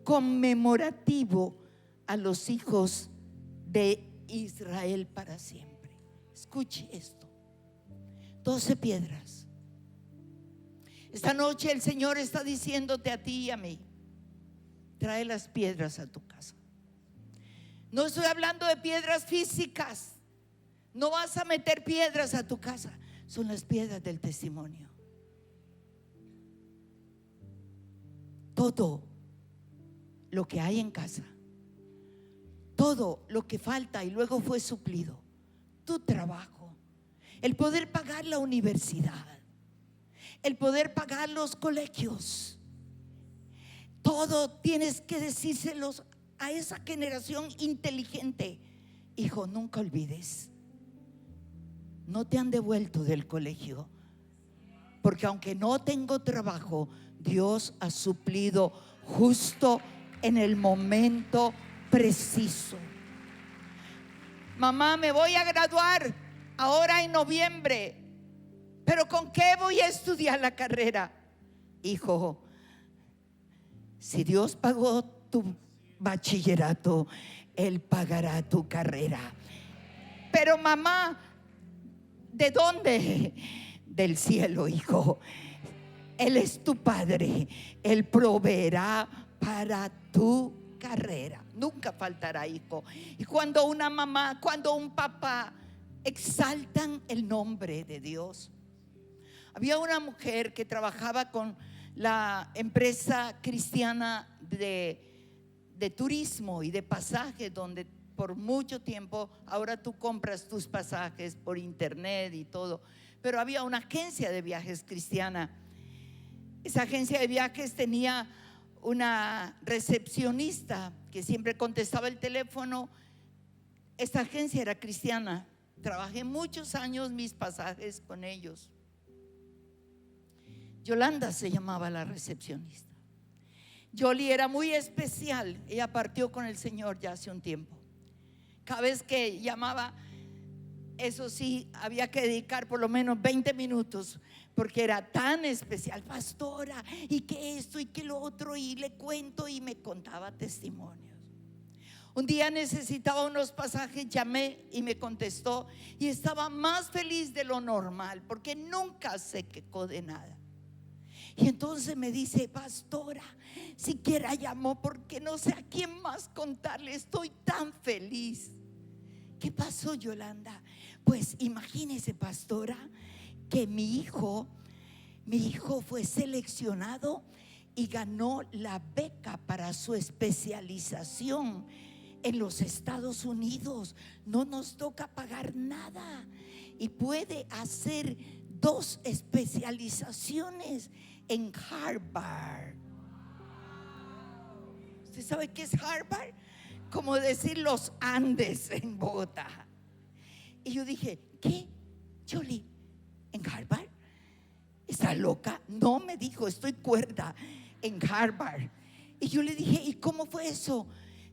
conmemorativo a los hijos de Israel para siempre. Escuche esto: 12 piedras. Esta noche el Señor está diciéndote a ti y a mí: trae las piedras a tu casa. No estoy hablando de piedras físicas. No vas a meter piedras a tu casa. Son las piedras del testimonio. Todo lo que hay en casa, todo lo que falta y luego fue suplido, tu trabajo, el poder pagar la universidad, el poder pagar los colegios, todo tienes que decírselos a esa generación inteligente. Hijo, nunca olvides, no te han devuelto del colegio, porque aunque no tengo trabajo, Dios ha suplido justo en el momento preciso. Mamá, me voy a graduar ahora en noviembre, pero ¿con qué voy a estudiar la carrera? Hijo, si Dios pagó tu bachillerato, Él pagará tu carrera. Pero mamá, ¿de dónde? Del cielo, hijo. Él es tu padre. Él proveerá para tu carrera. Nunca faltará, hijo. Y cuando una mamá, cuando un papá exaltan el nombre de Dios. Había una mujer que trabajaba con la empresa cristiana de turismo y de pasajes, donde por mucho tiempo, ahora tú compras tus pasajes por internet y todo, pero había una agencia de viajes cristiana. Esa agencia de viajes tenía una recepcionista que siempre contestaba el teléfono. Esta agencia era cristiana. Trabajé muchos años mis pasajes con ellos. Yolanda se llamaba la recepcionista. Yoli era muy especial. Ella partió con el Señor ya hace un tiempo. Cada vez que llamaba, eso sí, había que dedicar por lo menos 20 minutos, porque era tan especial. Pastora, y que esto y que lo otro, y le cuento, y me contaba testimonios. Un día necesitaba unos pasajes, llamé y me contestó, y estaba más feliz de lo normal, porque nunca se quejó de nada. Y entonces me dice: pastora, siquiera llamó porque no sé a quién más contarle, estoy tan feliz. ¿Qué pasó, Yolanda? Pues imagínese, pastora, que mi hijo fue seleccionado y ganó la beca para su especialización en los Estados Unidos. No nos toca pagar nada y puede hacer 2 especializaciones en Harvard. ¿Usted sabe qué es Harvard? Como decir los Andes en Bogotá. Y yo dije: ¿qué? Yoli, ¿en Harvard? ¿Está loca? No, me dijo, estoy cuerda, en Harvard. Y yo le dije: ¿y cómo fue eso?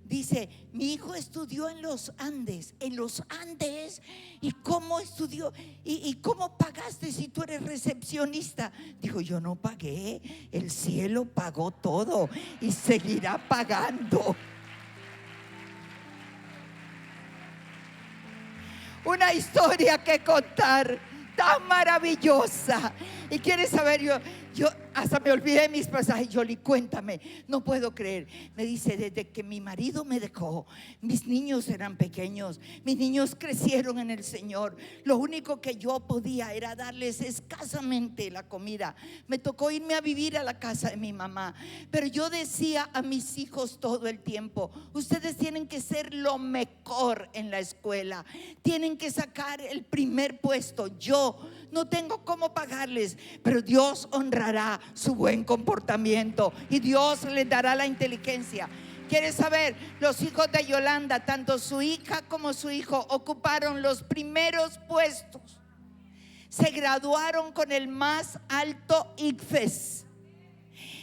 Dice: mi hijo estudió en los Andes. ¿En los Andes? ¿Y cómo estudió? ¿Y cómo pagaste si tú eres recepcionista? Dijo: yo no pagué, el cielo pagó todo y seguirá pagando. Una historia que contar tan maravillosa. Y quieres saber, yo hasta me olvidé de mis pasajes. Yoli, cuéntame, no puedo creer. Me dice, desde que mi marido me dejó, mis niños eran pequeños, mis niños crecieron en el Señor. Lo único que yo podía era darles escasamente la comida. Me tocó irme a vivir a la casa de mi mamá. Pero yo decía a mis hijos todo el tiempo: ustedes tienen que ser lo mejor en la escuela, tienen que sacar el primer puesto. Yo no tengo cómo pagarles, pero Dios honrará su buen comportamiento y Dios les dará la inteligencia. ¿Quieres saber? Los hijos de Yolanda, tanto su hija como su hijo, ocuparon los primeros puestos. Se graduaron con el más alto ICFES.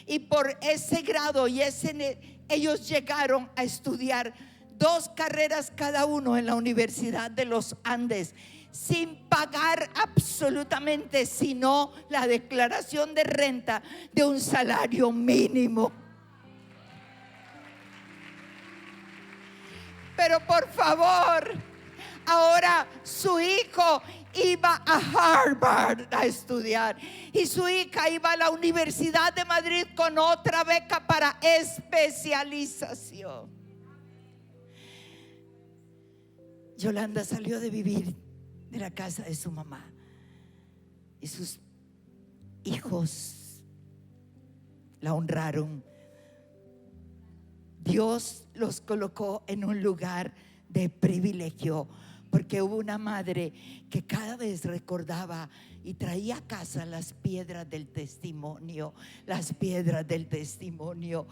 Y por ese grado ellos llegaron a estudiar 2 carreras cada uno en la Universidad de los Andes, sin pagar absolutamente sino la declaración de renta de un salario mínimo. Pero por favor, ahora su hijo iba a Harvard a estudiar y su hija iba a la Universidad de Madrid con otra beca para especialización. Yolanda salió de vivir de la casa de su mamá y sus hijos la honraron. Dios los colocó en un lugar de privilegio, porque hubo una madre que cada vez recordaba y traía a casa las piedras del testimonio, las piedras del testimonio.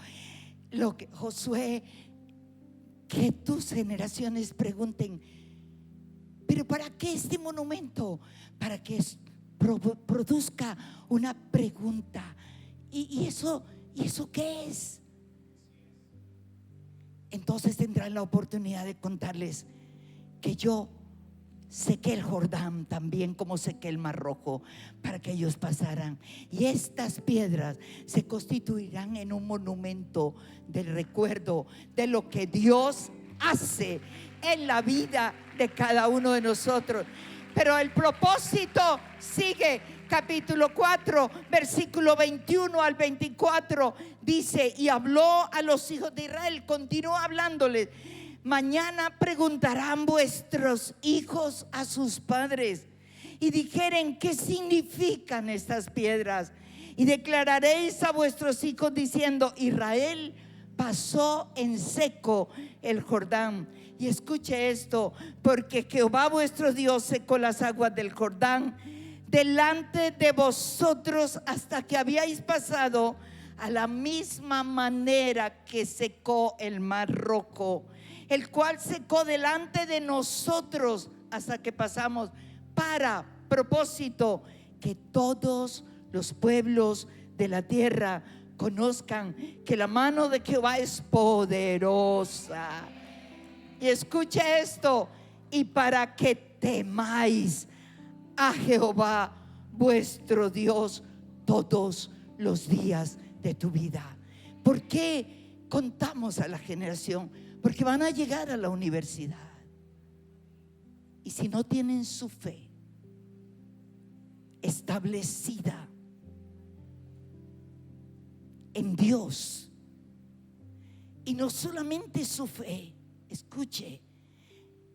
Lo que Josué, que tus generaciones pregunten: ¿pero para qué este monumento? Para que produzca una pregunta. ¿Y eso qué es? Entonces tendrán la oportunidad de contarles que yo sequé el Jordán también como sequé el Mar Rojo para que ellos pasaran, y estas piedras se constituirán en un monumento del recuerdo de lo que Dios hace en la vida de cada uno de nosotros. Pero el propósito sigue. Capítulo 4, versículo 21 al 24 dice: y habló a los hijos de Israel, continuó hablándoles: mañana preguntarán vuestros hijos a sus padres y dijeren: ¿qué significan estas piedras? Y declararéis a vuestros hijos diciendo: Israel pasó en seco el Jordán. Y escuche esto: porque Jehová vuestro Dios secó las aguas del Jordán delante de vosotros hasta que habíais pasado, a la misma manera que secó el Mar Rojo, el cual secó delante de nosotros hasta que pasamos, para propósito que todos los pueblos de la tierra conozcan que la mano de Jehová es poderosa. Y escuche esto: y para que temáis a Jehová vuestro Dios todos los días de tu vida. ¿Por qué contamos a la generación? Porque van a llegar a la universidad, y si no tienen su fe establecida en Dios, y no solamente su fe, escuche,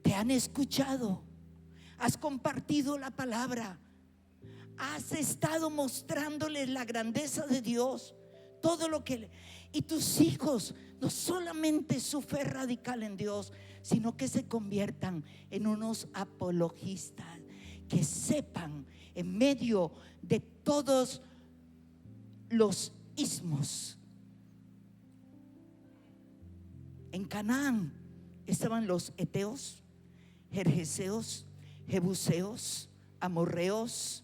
te han escuchado, has compartido la palabra, has estado mostrándoles la grandeza de Dios, todo lo que, y tus hijos, no solamente su fe radical en Dios, sino que se conviertan en unos apologistas, que sepan en medio de todos los ismos. En Canaán estaban los heteos, gergeseos, jebuseos, amorreos,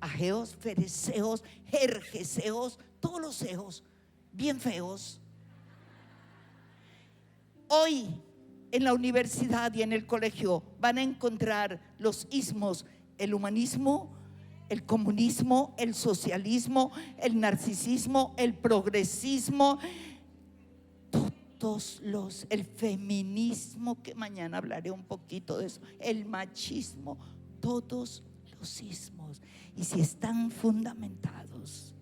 ajeos, fereceos, gergeseos, todos los eos bien feos. Hoy en la universidad y en el colegio van a encontrar los ismos: el humanismo, el comunismo, el socialismo, el narcisismo, el progresismo, el feminismo, que mañana hablaré un poquito de eso, el machismo, todos los sismos. Y si están fundamentados,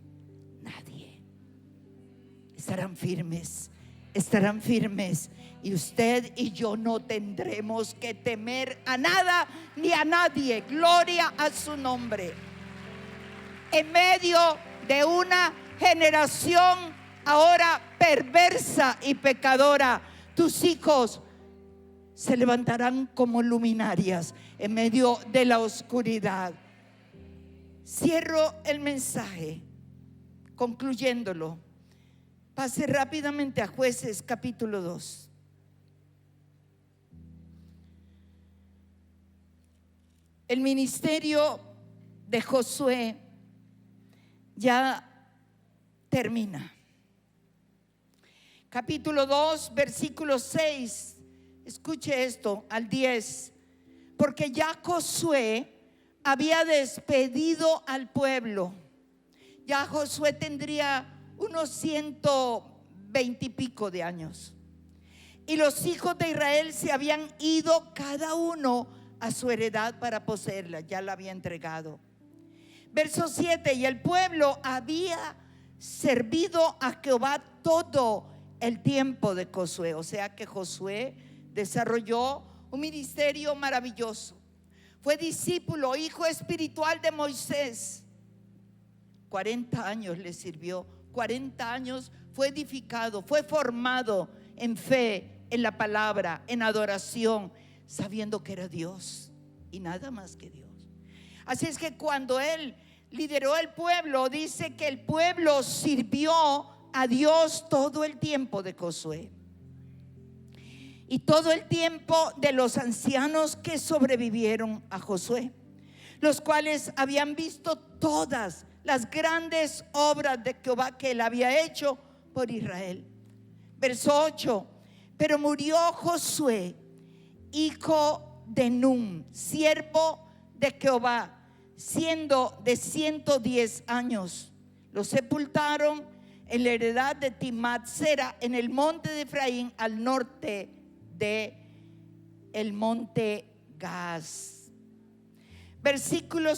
nadie. Estarán firmes, estarán firmes. Y usted y yo no tendremos que temer a nada ni a nadie. Gloria a su nombre. En medio de una generación ahora perversa y pecadora, tus hijos se levantarán como luminarias en medio de la oscuridad. Cierro el mensaje concluyéndolo. Pase rápidamente a Jueces capítulo 2. El ministerio de Josué ya termina. Capítulo 2, versículo 6. Escuche esto al 10. Porque ya Josué había despedido al pueblo. Ya Josué tendría unos 120 y pico de años. Y los hijos de Israel se habían ido cada uno a su heredad para poseerla. Ya la había entregado. Verso 7. Y el pueblo había servido a Jehová todo el tiempo de Josué. O sea que Josué desarrolló un ministerio maravilloso. Fue discípulo, hijo espiritual de Moisés. 40 años le sirvió. 40 años fue edificado, fue formado en fe, en la palabra, en adoración, sabiendo que era Dios y nada más que Dios. Así es que cuando él lideró el pueblo, dice que el pueblo sirvió a Dios todo el tiempo de Josué y todo el tiempo de los ancianos que sobrevivieron a Josué, los cuales habían visto todas las grandes obras de Jehová que él había hecho por Israel. Verso 8. Pero murió Josué, hijo de Nun, siervo de Jehová, siendo de 110 años. Lo sepultaron en la heredad de Timnat-Sera, en el monte de Efraín, al norte de el monte Gaz. Versículo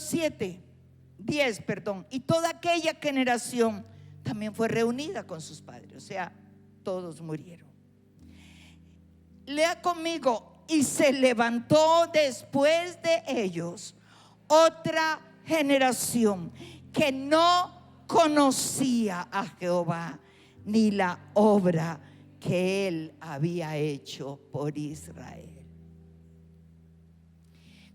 10, perdón. Y toda aquella generación también fue reunida con sus padres, o sea, todos murieron. Lea conmigo. Y se levantó después de ellos otra generación que no conocía a Jehová ni la obra que él había hecho por Israel.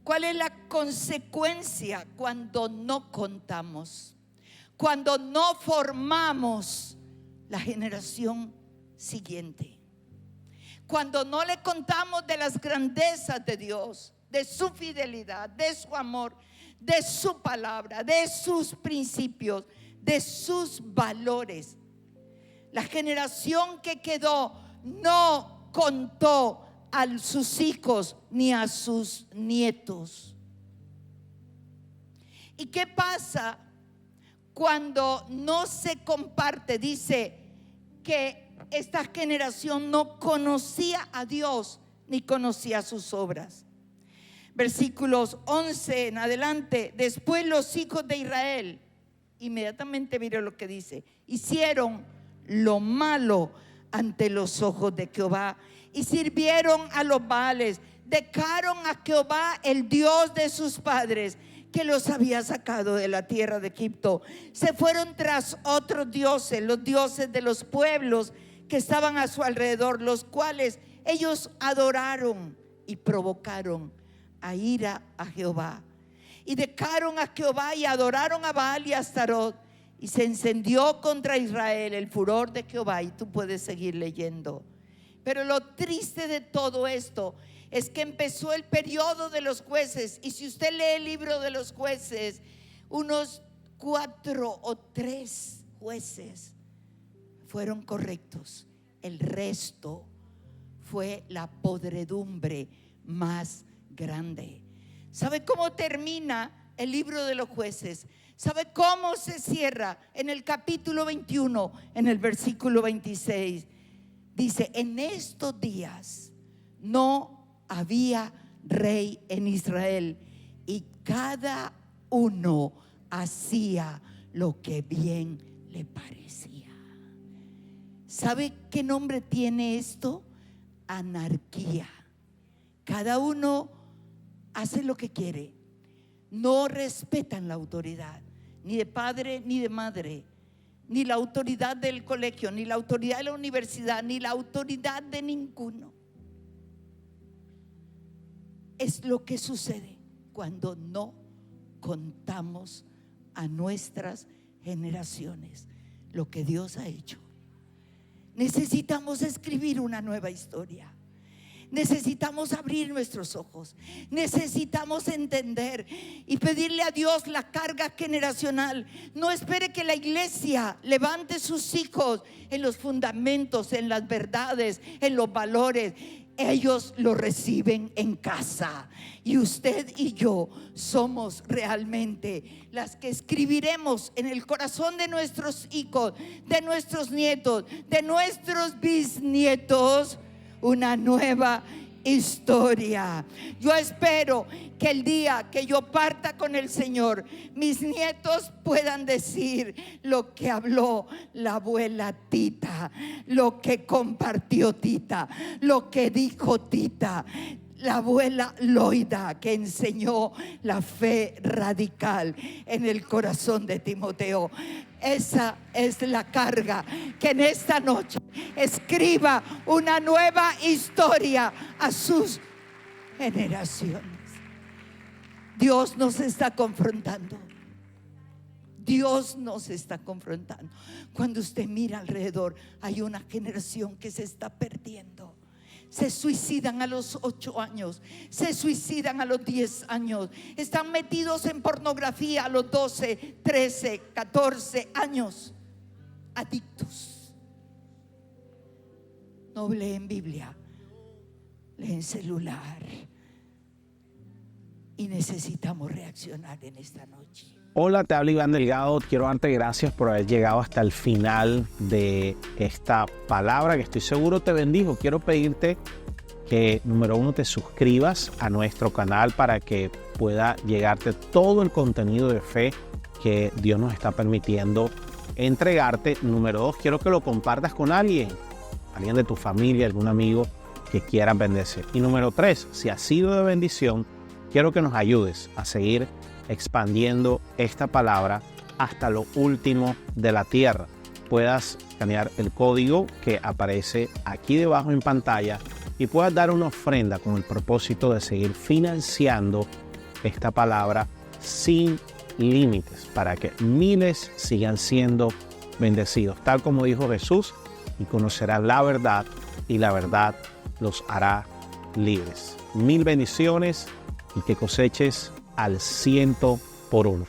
¿Cuál es la consecuencia cuando no contamos? Cuando no formamos la generación siguiente. Cuando no le contamos de las grandezas de Dios, de su fidelidad, de su amor, de su palabra, de sus principios, de sus valores. La generación que quedó no contó a sus hijos ni a sus nietos. ¿Y qué pasa cuando no se comparte? Dice que esta generación no conocía a Dios ni conocía sus obras. Versículos 11 en adelante. Después los hijos de Israel, inmediatamente mire lo que dice, hicieron lo malo ante los ojos de Jehová y sirvieron a los Baales. Dejaron a Jehová, el Dios de sus padres, que los había sacado de la tierra de Egipto. Se fueron tras otros dioses, los dioses de los pueblos que estaban a su alrededor, los cuales ellos adoraron y provocaron a ira a Jehová. Y dejaron a Jehová y adoraron a Baal y a Astarot. Y se encendió contra Israel el furor de Jehová. Y tú puedes seguir leyendo. Pero lo triste de todo esto es que empezó el periodo de los jueces. Y si usted lee el libro de los jueces, unos 4 o 3 jueces fueron correctos. El resto fue la podredumbre más grande. ¿Sabe cómo termina el libro de los jueces? ¿Sabe cómo se cierra? En el capítulo 21, en el versículo 26. Dice: en estos días no había rey en Israel, y cada uno hacía lo que bien le parecía. ¿Sabe qué nombre tiene esto? Anarquía. Cada uno hace lo que quiere. No respetan la autoridad, ni de padre ni de madre, ni la autoridad del colegio, ni la autoridad de la universidad, ni la autoridad de ninguno. Es lo que sucede cuando no contamos a nuestras generaciones lo que Dios ha hecho. Necesitamos escribir una nueva historia. Necesitamos abrir nuestros ojos. Necesitamos entender y pedirle a Dios la carga generacional. No espere que la iglesia levante sus hijos en los fundamentos, en las verdades, en los valores. Ellos lo reciben en casa, y usted y yo somos realmente las que escribiremos en el corazón de nuestros hijos, de nuestros nietos, de nuestros bisnietos, una nueva historia. Yo espero que el día que yo parta con el Señor, mis nietos puedan decir lo que habló la abuela Tita, lo que compartió Tita, lo que dijo Tita, la abuela Loida, que enseñó la fe radical en el corazón de Timoteo. Esa es la carga, que en esta noche escriba una nueva historia a sus generaciones. Dios nos está confrontando. Dios nos está confrontando. Cuando usted mira alrededor, hay una generación que se está perdiendo. Se suicidan a los 8 años, se suicidan a los 10 años, están metidos en pornografía a los 12, 13, 14 años, adictos. No leen Biblia, leen celular, y necesitamos reaccionar en esta noche. Hola, te habla Iván Delgado. Quiero darte gracias por haber llegado hasta el final de esta palabra que estoy seguro te bendijo. Quiero pedirte que, número 1, te suscribas a nuestro canal para que pueda llegarte todo el contenido de fe que Dios nos está permitiendo entregarte. Número 2, quiero que lo compartas con alguien de tu familia, algún amigo que quieran bendecir. Y número 3, si ha sido de bendición, quiero que nos ayudes a seguir expandiendo esta palabra hasta lo último de la tierra. Puedas escanear el código que aparece aquí debajo en pantalla y puedas dar una ofrenda con el propósito de seguir financiando esta palabra sin límites, para que miles sigan siendo bendecidos, tal como dijo Jesús, y conocerán la verdad, y la verdad los hará libres. 1000 bendiciones y que coseches al 100 por 1.